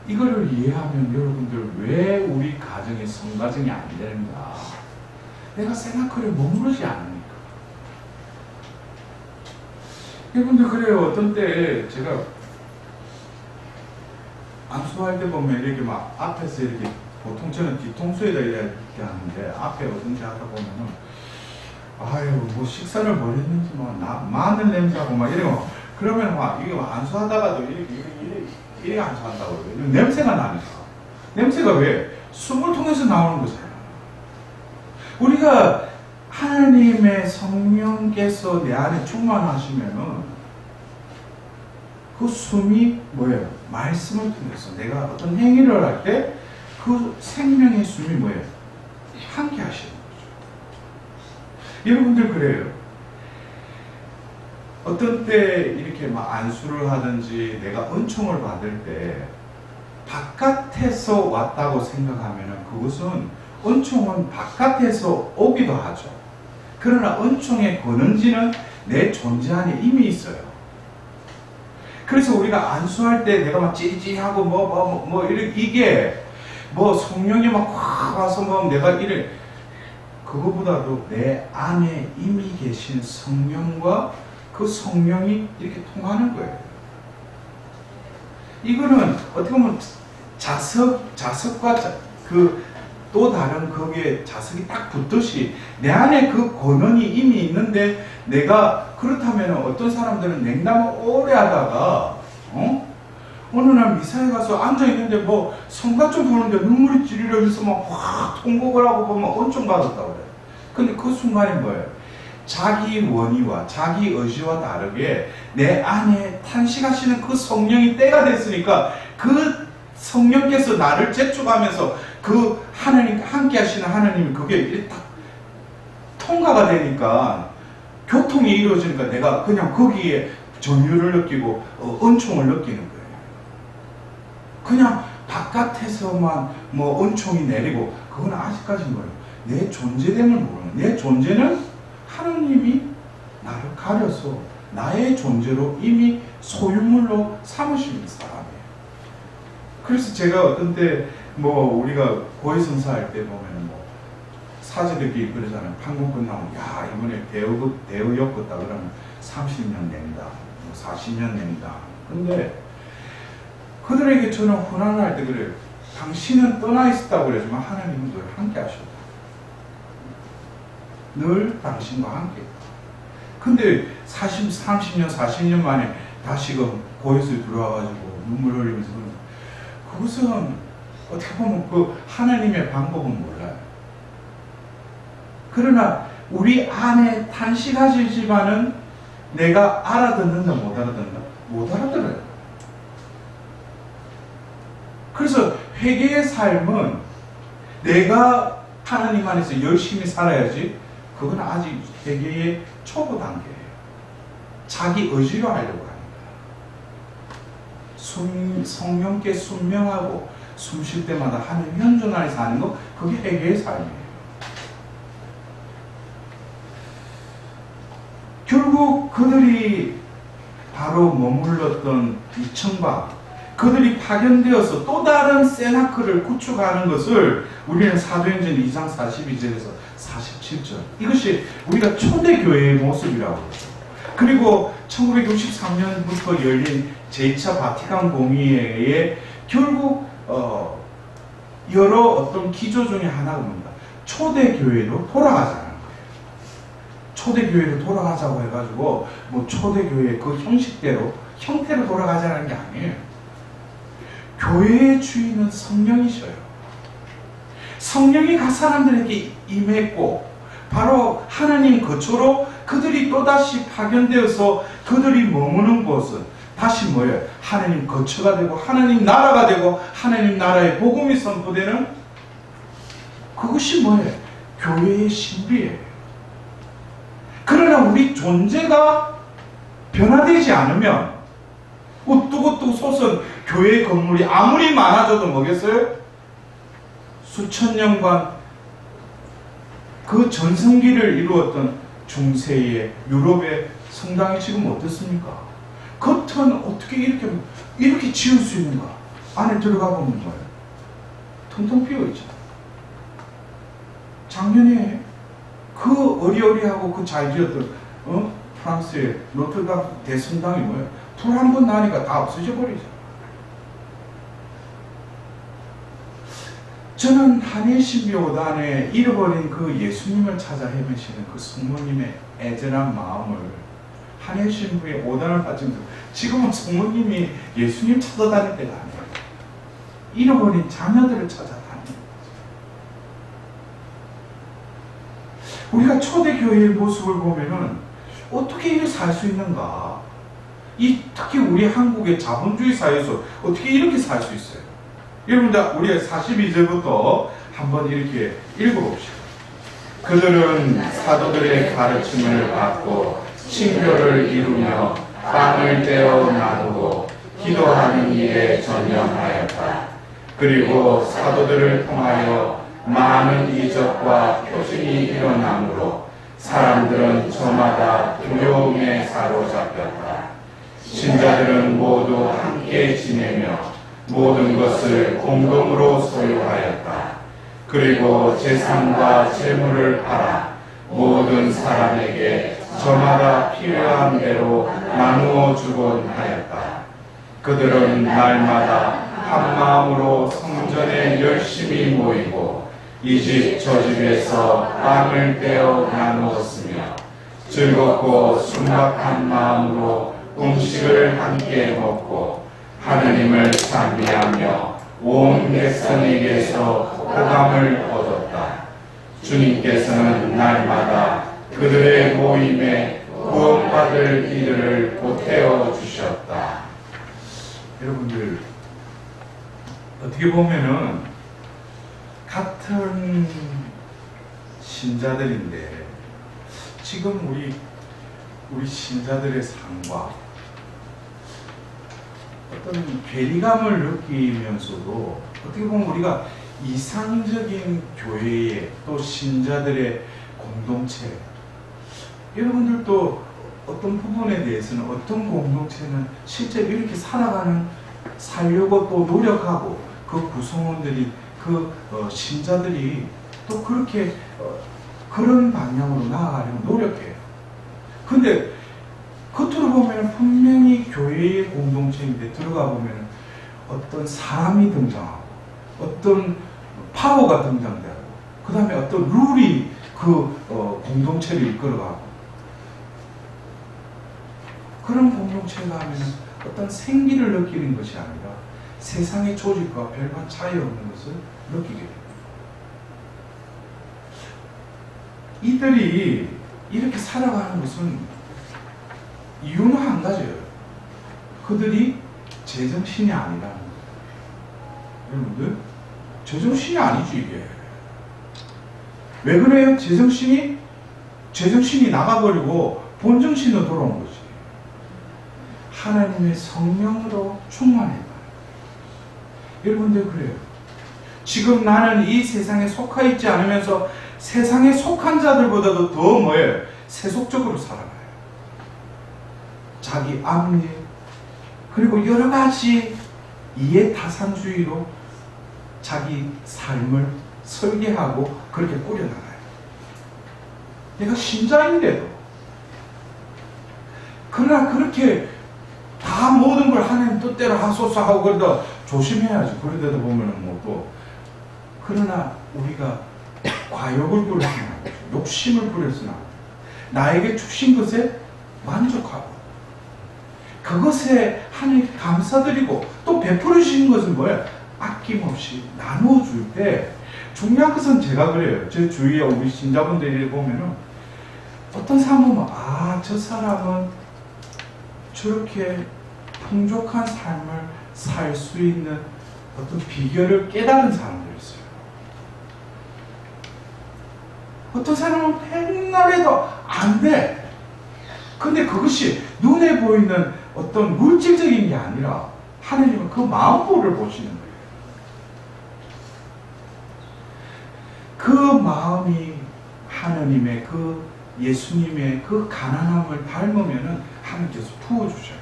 이거를 이해하면 여러분들 왜 우리 가정이 성가정이 안 되는가? 내가 세나클에 머무르지 않으니까. 여러분들 그래요. 어떤 때 제가 안수할 때 보면 이렇게 막 앞에서 이렇게 보통 저는 뒤통수에다 이렇게 하는데 앞에 어떤 데 하다 보면은 아유 뭐 식사를 뭘 했는지 뭐 마늘 냄새하고 막 이러고 그러면 막 이거 안수하다가도 이렇게 안수한다고요. 냄새가 나니까. 냄새가 왜? 숨을 통해서 나오는 거잖아요. 우리가 하나님의 성령께서 내 안에 충만하시면은 그 숨이 뭐예요? 말씀을 통해서 내가 어떤 행위를 할 때 그 생명의 숨이 뭐예요? 함께 하시는 거죠. 여러분들 그래요. 어떤 때 이렇게 막 안수를 하든지 내가 은총을 받을 때 바깥에서 왔다고 생각하면 그것은 은총은 바깥에서 오기도 하죠. 그러나 은총의 권은지는 내 존재 안에 이미 있어요. 그래서 우리가 안수할 때 내가 막 찌릿찌릿하고 이게 뭐 성령이 막 확 와서 뭐 내가 이래 그거보다도 내 안에 이미 계신 성령과 그 성령이 이렇게 통하는 거예요. 이거는 어떻게 보면 자석과 또 다른 거기에 자석이 딱 붙듯이 내 안에 그 권한이 이미 있는데 내가 그렇다면 어떤 사람들은 냉담을 오래 하다가 어느 날 미사에 가서 앉아있는데 뭐 성가 좀 보는데 눈물이 찌르려 해서 막 확 통곡을 하고 보면 은총 받았다고 그래요. 근데 그 순간에 뭐예요? 자기 원의와 자기 의지와 다르게 내 안에 탄식하시는 그 성령이 때가 됐으니까 그 성령께서 나를 재촉하면서 그 하나님 함께 하시는 하나님이 그게 딱 통과가 되니까 교통이 이루어지니까 내가 그냥 거기에 전율을 느끼고 은총을 느끼는 거예요. 그냥 바깥에서만 뭐 은총이 내리고 그건 아직까지 뭐예요? 내 존재됨을 모르는 내 존재는 하나님이 나를 가려서 나의 존재로 이미 소유물로 삼으시는 사람이에요. 그래서 제가 어떤 때 뭐 우리가 고해성사할 때 보면 뭐 사제들끼리 그러잖아요. 판공 끝나면 야 이번에 대우 엮었다 그러면 30년 낸다, 40년 낸다. 근데 그들에게 저는 훈안할 때 그래요. 당신은 떠나 있었다고 그러지만 하나님은 늘 함께 하셨다. 늘 당신과 함께 있다. 근데 30년, 40년 만에 다시금 고해성에 들어와가지고 눈물 흘리면서 그것은 어떻게 보면 그 하나님의 방법은 몰라요. 그러나 우리 안에 탄식하시지만은 내가 알아듣는다 못 알아듣는다? 못 알아들어요. 그래서 회개의 삶은 내가 하나님 안에서 열심히 살아야지 그건 아직 회개의 초보 단계예요. 자기 의지로 하려고 합니다. 성령께 순명하고 숨 쉴 때마다 하나님 현존 안에서 하는 거 그게 회개의 삶이에요. 결국 그들이 바로 머물렀던 이 청방 그들이 파견되어서 또 다른 세나클을 구축하는 것을 우리는 사도행전 2장 42절에서 47절 이것이 우리가 초대교회의 모습이라고 그러죠. 그리고 1963년부터 열린 제2차 바티칸 공의회에 결국 여러 어떤 기조 중에 하나가 뭡니까? 초대교회로 돌아가자는 거예요. 초대교회로 돌아가자고 해가지고 뭐 초대교회 그 형태로 돌아가자는 게 아니에요. 교회의 주인은 성령이셔요. 성령이 각 사람들에게 임했고 바로 하나님 거처로 그들이 또다시 파견되어서 그들이 머무는 곳은 다시 뭐예요? 하나님 거처가 되고 하나님 나라가 되고 하나님 나라의 복음이 선포되는 그것이 뭐예요? 교회의 신비예요. 그러나 우리 존재가 변화되지 않으면 우뚝우뚝 솟은 교회 건물이 아무리 많아져도 뭐겠어요? 수천 년간 그 전성기를 이루었던 중세의 유럽의 성당이 지금 어떻습니까? 겉은 어떻게 이렇게 지을 수 있는가? 안에 들어가 보면 뭐예요? 텅텅 비어 있잖아요. 작년에 그 어리어리하고 그 잘 지었던 프랑스의 노트르담 대성당이 뭐예요? 불 한 번 나니까 다 없어져 버리죠. 저는 한일 신비 5단에 잃어버린 그 예수님을 찾아 헤매시는 그 성모님의 애절한 마음을 한일 신부의 5단을 받으면서 지금은 성모님이 예수님 찾아다닐 때가 아니에요. 잃어버린 자녀들을 찾아다니는 거죠. 우리가 초대교회의 모습을 보면은 어떻게 이렇게 살 수 있는가? 특히 우리 한국의 자본주의 사회에서 어떻게 이렇게 살 수 있어요? 여러분들, 우리 42절부터 한번 이렇게 읽어봅시다. 그들은 사도들의 가르침을 받고 친교를 이루며 빵을 떼어 나누고 기도하는 일에 전념하였다. 그리고 사도들을 통하여 많은 이적과 표징이 일어나므로 사람들은 저마다 두려움에 사로잡혔다. 신자들은 모두 함께 지내며 모든 것을 공동으로 소유하였다. 그리고 재산과 재물을 팔아 모든 사람에게 저마다 필요한 대로 나누어 주곤 하였다. 그들은 날마다 한 마음으로 성전에 열심히 모이고 이 집 저 집에서 빵을 떼어 나누었으며 즐겁고 순박한 마음으로 음식을 함께 먹고 하느님을 찬미하며 온 백성에게서 호감을 얻었다. 주님께서는 날마다 그들의 모임에 구원받을 이들을 보태어 주셨다. 여러분들, 어떻게 보면은 같은 신자들인데 지금 우리 신자들의 삶과 어떤 괴리감을 느끼면서도 어떻게 보면 우리가 이상적인 교회의 또 신자들의 공동체, 여러분들도 어떤 부분에 대해서는 어떤 공동체는 실제로 이렇게 살려고 또 노력하고 그 구성원들이 신자들이 또 그렇게 그런 방향으로 나아가려고 노력해요. 근데 겉으로 보면 분명히 교회의 공동체인데 들어가 보면 어떤 사람이 등장하고 어떤 파워가 등장되고 그 다음에 어떤 룰이 그 공동체를 이끌어가고 그런 공동체가 하면 어떤 생기를 느끼는 것이 아니라 세상의 조직과 별반 차이 없는 것을 느끼게 됩니다. 이들이 이렇게 살아가는 것은 이유는 한 가지예요. 그들이 제정신이 아니라는 거예요. 여러분들, 제정신이 아니지 이게. 왜 그래요? 제정신이 나가버리고 본정신으로 돌아온 거지. 하나님의 성령으로 충만했다. 여러분들 그래요. 지금 나는 이 세상에 속하 있지 않으면서 세상에 속한 자들보다도 더 뭐예요? 세속적으로 살아가요. 자기 압리 그리고 여러 가지 이해타산주의로 자기 삶을 설계하고 그렇게 꾸려나가요. 내가 신자인데도 그러나 그렇게 다 모든 걸 하나님 뜻대로 하소서 하고 그러다 조심해야지. 그러다 보면은 뭐 또 그러나 우리가 과욕을 부려서는 안 되죠. 욕심을 부려서는 안 돼요. 나에게 주신 것에 만족하고 그것에 하나님께 감사드리고 또 베풀어 주신 것은 뭐예요? 아낌없이 나누어 줄 때 중요한 것은 제가 그래요. 제 주위에 우리 신자분들이 보면은 어떤 사람 보면 저 사람은 저렇게 풍족한 삶을 살 수 있는 어떤 비결을 깨달은 사람들이 있어요. 어떤 사람은 맨날 해도 안 돼. 근데 그것이 눈에 보이는 어떤 물질적인 게 아니라 하나님은 그 마음보를 보시는 거예요. 그 마음이 하나님의 그 예수님의 그 가난함을 닮으면은 하나님께서 부어주셔요.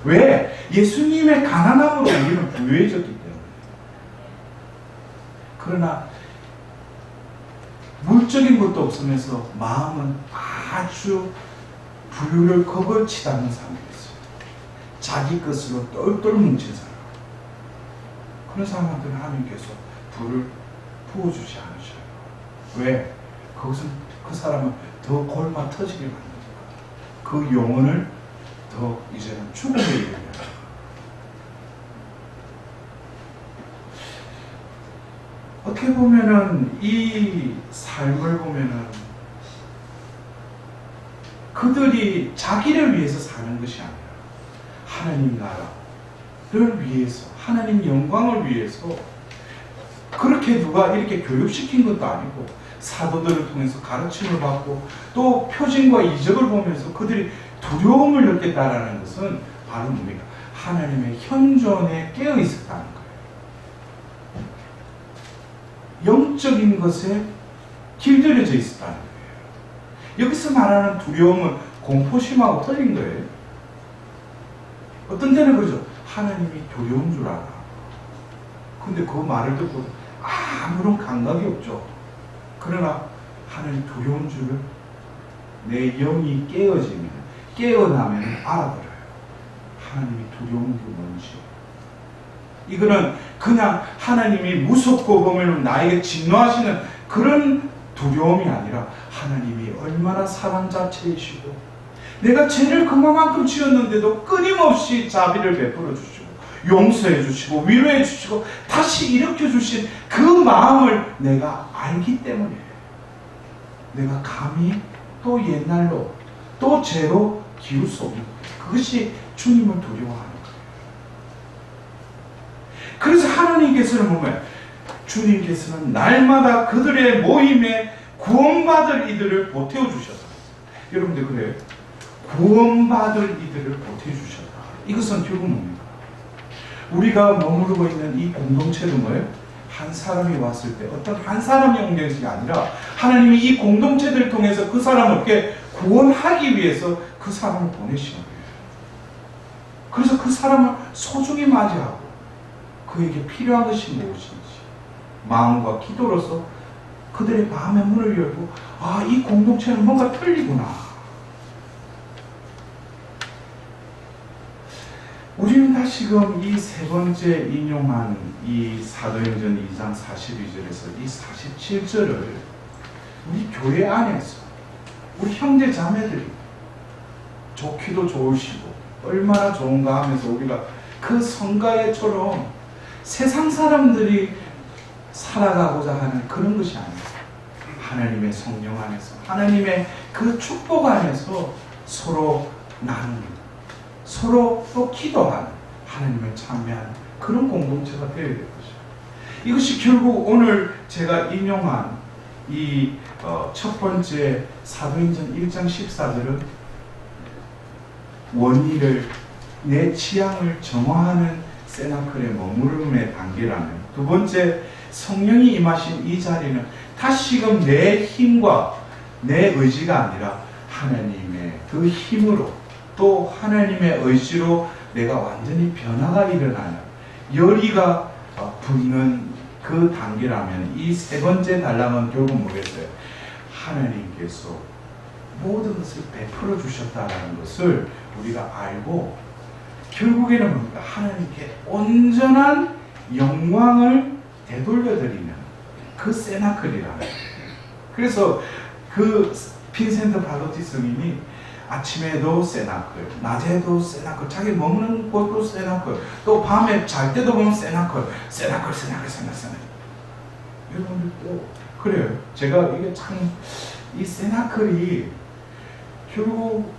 왜? 예수님의 가난함으로 우리는 부유해졌기 때문에. 그러나 물적인 것도 없으면서 마음은 아주 부유를 겁을 치닫는 사람이었어요. 자기 것으로 똘똘 뭉친 사람. 그런 사람한테는 하나님께서 불을 부어주지 않으셔요. 왜? 그것은 그 사람을 더 골마 터지게 만드니까. 그 영혼을 더 이제는 죽음에 이르게 합니다. 어떻게 보면은 이 삶을 보면은 그들이 자기를 위해서 사는 것이 아니라 하나님 나라를 위해서, 하나님 영광을 위해서, 그렇게 누가 이렇게 교육시킨 것도 아니고 사도들을 통해서 가르침을 받고 또 표징과 이적을 보면서 그들이 두려움을 느꼈다라는 것은 바로 뭡니까? 하나님의 현존에 깨어 있었다는 거예요. 영적인 것에 길들여져 있었다는 거예요. 여기서 말하는 두려움은 공포심하고 틀린 거예요. 어떤 때는 그러죠. 하나님이 두려운 줄 알아. 근데 그 말을 듣고 아무런 감각이 없죠. 그러나 하나님 두려운 줄을 내 영이 깨어나면 알아들어요. 하나님이 두려운 게 뭔지. 이거는 그냥 하나님이 무섭고 보면 나에게 진노하시는 그런 두려움이 아니라 하나님이 얼마나 사랑 자체이시고 내가 죄를 그만큼 지었는데도 끊임없이 자비를 베풀어 주시고 용서해 주시고 위로해 주시고 다시 일으켜 주신 그 마음을 내가 알기 때문에 내가 감히 또 옛날로 또 죄로 기울 수 없는 거예요. 그것이 주님을 두려워하는 거예요. 그래서 하나님께서는 보면 주님께서는 날마다 그들의 모임에 구원받을 이들을 보태어 주셨다. 여러분들 그래요? 구원받을 이들을 보태어 주셨다. 이것은 결국 뭡니까? 우리가 머무르고 있는 이 공동체도 뭐예요? 한 사람이 왔을 때 어떤 한 사람이 온 것이 아니라 하나님이 이 공동체들을 통해서 그 사람을 어떻게 구원하기 위해서 그 사람을 보내시는 거예요. 그래서 그 사람을 소중히 맞이하고 그에게 필요한 것이 무엇인지 마음과 기도로서 그들의 마음의 문을 열고 이 공동체는 뭔가 틀리구나. 우리는 다시금 이 세 번째 인용한 이 사도행전 2장 42절에서 이 47절을 우리 교회 안에서 우리 형제 자매들이 좋기도 좋으시고 얼마나 좋은가 하면서 우리가 그 성가에처럼 세상 사람들이 살아가고자 하는 그런 것이 아니라 하나님의 성령 안에서 하나님의 그 축복 안에서 서로 나누는 서로 또 기도하는 하나님을 찬미하는 그런 공동체가 되어야 될 것이죠. 이것이 결국 오늘 제가 인용한 이 첫 번째 사도행전 1장 14절은 원리를 내 취향을 정화하는 세나클의 머무름의 단계라면 두 번째 성령이 임하신 이 자리는 다시금 내 힘과 내 의지가 아니라 하나님의 그 힘으로 또 하나님의 의지로 내가 완전히 변화가 일어나는 열의가 붙는 그 단계라면 이 세 번째 단락은 결국 뭐겠어요? 하나님께서 모든 것을 베풀어 주셨다는 것을 우리가 알고 결국에는 뭡니까? 하나님께 온전한 영광을 되돌려드리는 그 세나클이라는 거예요. 그래서 그 빈센트 발로티 스님이 아침에도 세나클, 낮에도 세나클, 자기 먹는 것도 세나클, 또 밤에 잘 때도 보면 세나클. 여러분들 또 그래요. 제가 이게 참 이 세나클이 결국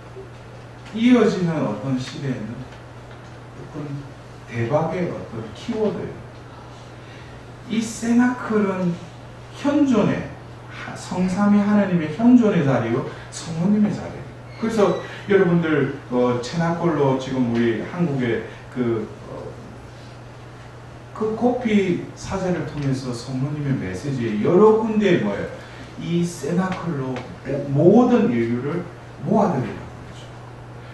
이어지는 어떤 시대에는 어떤 대박의 어떤 키워드예요. 이 세나클은 현존의 성삼위 하나님의 현존의 자리요, 성모님의 자리예요. 그래서 여러분들 채나콜로 지금 우리 한국의 그 코피 사제를 통해서 성모님의 메시지에 여러 군데에 뭐예요? 이 세나클로 모든 인류를 모아드리라고 그러죠.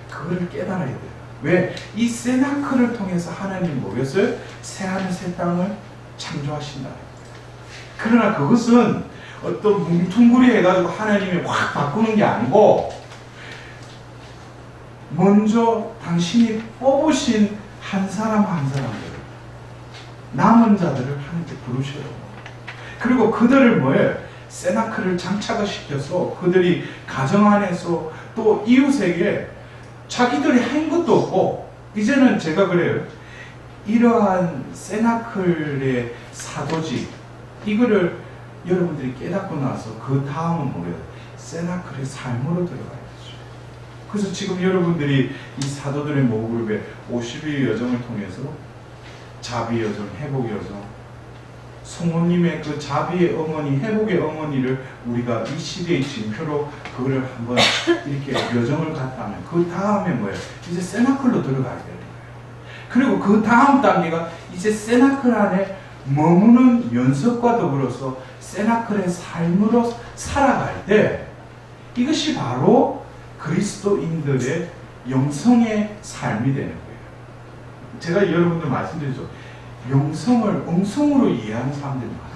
그거를 깨달아야 돼요. 왜? 이 세나클을 통해서 하나님 뭐겠어요? 새하늘 새 땅을 창조하신다. 그러나 그것은 어떤 뭉퉁구리 해가지고 하나님이 확 바꾸는 게 아니고 먼저 당신이 뽑으신 한 사람 한 사람들 남은 자들을 하나님께 부르셔요. 그리고 그들을 뭐예요? 세나클을 장착을 시켜서 그들이 가정 안에서 또 이웃에게 자기들이 한 것도 없고 이제는 제가 그래요. 이러한 세나클의 사도직 이거를 여러분들이 깨닫고 나서 그 다음은 뭐예요? 세나클의 삶으로 들어가야 되죠. 그래서 지금 여러분들이 이 사도들의 모그룹의 50일 여정을 통해서 자비 여정, 회복 여정, 성모님의 그 자비의 어머니, 회복의 어머니를 우리가 이 시대의 징표로 그거를 한번 이렇게 여정을 갔다면 그 다음에 뭐예요? 이제 세나클로 들어가야 되는 거예요. 그리고 그 다음 단계가 이제 세나클 안에 머무는 연습과 더불어서 세나클의 삶으로 살아갈 때 이것이 바로 그리스도인들의 영성의 삶이 되는 거예요. 제가 여러분들 말씀드리죠. 영성을 음성으로 이해하는 사람들이 많아.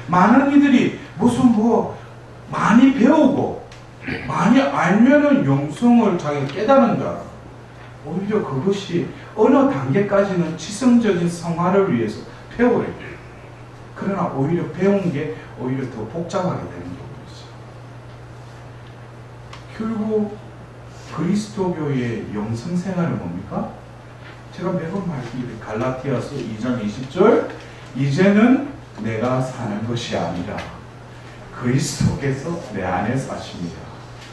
많은 이들이 무슨 많이 배우고 많이 알면은 영성을 자기가 깨달은 줄 알아. 오히려 그것이 어느 단계까지는 지성적인 성화를 위해서 배우래. 그러나 오히려 배운 게 오히려 더 복잡하게 되는 거죠. 결국 그리스도교의 영성 생활은 뭡니까? 제가 매번 말씀드린 갈라티아서 2장 20절 이제는 내가 사는 것이 아니라 그리스도께서 내 안에 사십니다.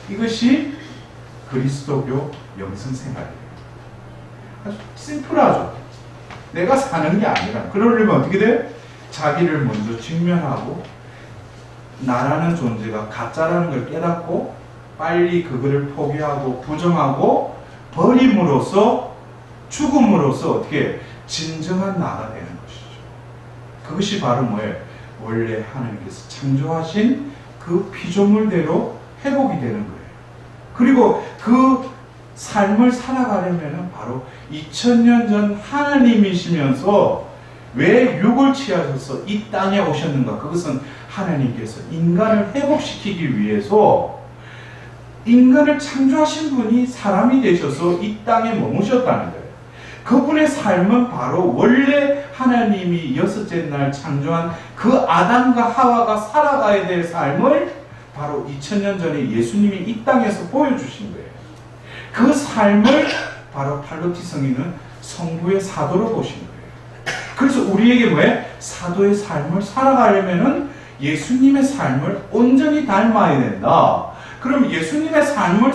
이것이 그리스도교 영성 생활이에요. 아주 심플하죠. 내가 사는 게 아니라 그러려면 어떻게 돼? 자기를 먼저 직면하고 나라는 존재가 가짜라는 걸 깨닫고 빨리 그거를 포기하고 부정하고 버림으로써 죽음으로써 어떻게 진정한 나가 되는 것이죠. 그것이 바로 뭐예요? 원래 하나님께서 창조하신 그 피조물대로 회복이 되는 거예요. 그리고 그 삶을 살아가려면 바로 2000년 전 하나님이시면서 왜 육을 취하셔서 이 땅에 오셨는가? 그것은 하나님께서 인간을 회복시키기 위해서 인간을 창조하신 분이 사람이 되셔서 이 땅에 머무셨다는 거예요. 그분의 삶은 바로 원래 하나님이 여섯째 날 창조한 그 아담과 하와가 살아가야 될 삶을 바로 2000년 전에 예수님이 이 땅에서 보여주신 거예요. 그 삶을 바로 팔로티 성인은 성부의 사도로 보신 거예요. 그래서 우리에게 뭐예요? 사도의 삶을 살아가려면은 예수님의 삶을 온전히 닮아야 된다. 그럼 예수님의 삶을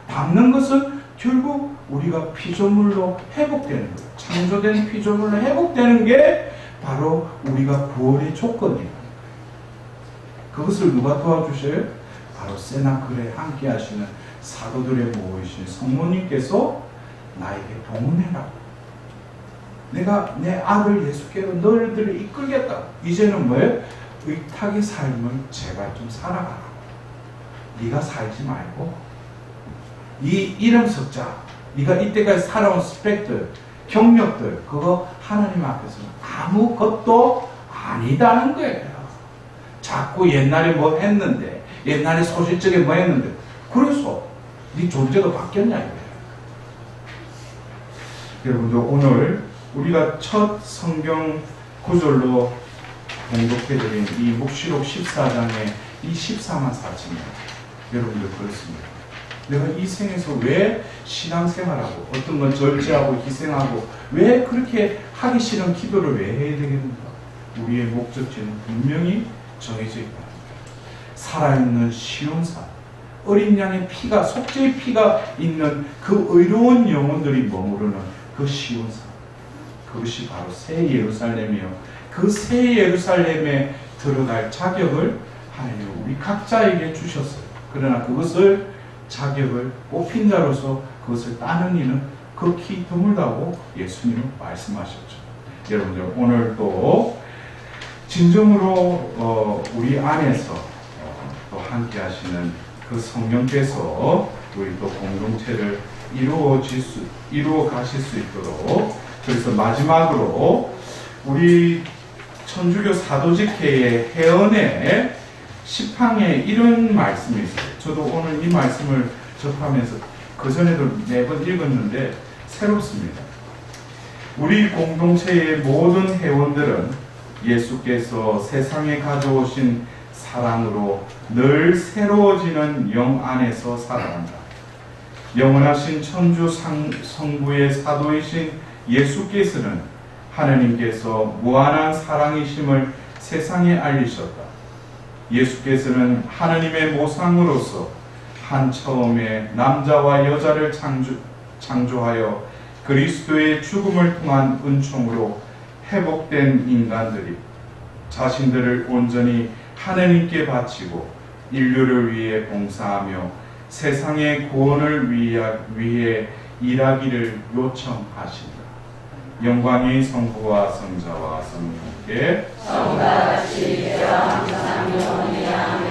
담는 것은 결국 우리가 피조물로 회복되는 거예요. 창조된 피조물로 회복되는 게 바로 우리가 구원의 조건이에요. 그것을 누가 도와주셔요? 바로 세나클에 함께 하시는 사도들의 모이신 성모님께서 나에게 동원해라. 내가 내 아들 예수께로 너희들을 이끌겠다. 이제는 뭐예요? 의탁의 삶을 제발 좀 살아가라. 네가 살지 말고 네 이름 석자, 네가 이때까지 살아온 스펙들, 경력들 그거 하나님 앞에서는 아무것도 아니다는 거예요. 자꾸 옛날에 뭐 했는데 옛날에 소실적에 뭐 했는데 그래서 네 존재가 바뀌었냐 이거예요. 여러분들 오늘 우리가 첫 성경 구절로 공독해드린 이 묵시록 14장의 이 14만 4천 여러분들 그렇습니다. 내가 이 생에서 왜 신앙생활하고 어떤 건 절제하고 희생하고 왜 그렇게 하기 싫은 기도를 왜 해야 되겠는가? 우리의 목적지는 분명히 정해져 있다. 살아있는 시온산 어린 양의 피가 속죄의 피가 있는 그 의로운 영혼들이 머무르는 그 시온산 그것이 바로 새 예루살렘이요. 그 새 예루살렘에 들어갈 자격을 하나님 우리 각자에게 주셨어요. 그러나 그것을 자격을 뽑힌 자로서 그것을 따는 이는 극히 드물다고 예수님은 말씀하셨죠. 여러분들 오늘 또 진정으로 우리 안에서 또 함께 하시는 그 성령께서 우리 또 공동체를 이루어 가실 수 있도록 그래서 마지막으로 우리 천주교 사도직회의 회원의 10항에 이런 말씀이 있어요. 저도 오늘 이 말씀을 접하면서 그전에도 매번 읽었는데 새롭습니다. 우리 공동체의 모든 회원들은 예수께서 세상에 가져오신 사랑으로 늘 새로워지는 영 안에서 살아간다. 영원하신 천주 성부의 사도이신 예수께서는 하나님께서 무한한 사랑이심을 세상에 알리셨다. 예수께서는 하나님의 모상으로서 한 처음에 남자와 여자를 창조하여 그리스도의 죽음을 통한 은총으로 회복된 인간들이 자신들을 온전히 하나님께 바치고 인류를 위해 봉사하며 세상의 구원을 위해 일하기를 요청하신다. 영광이 성부와 성자와 성령께 성같이 항상 영원히 아멘.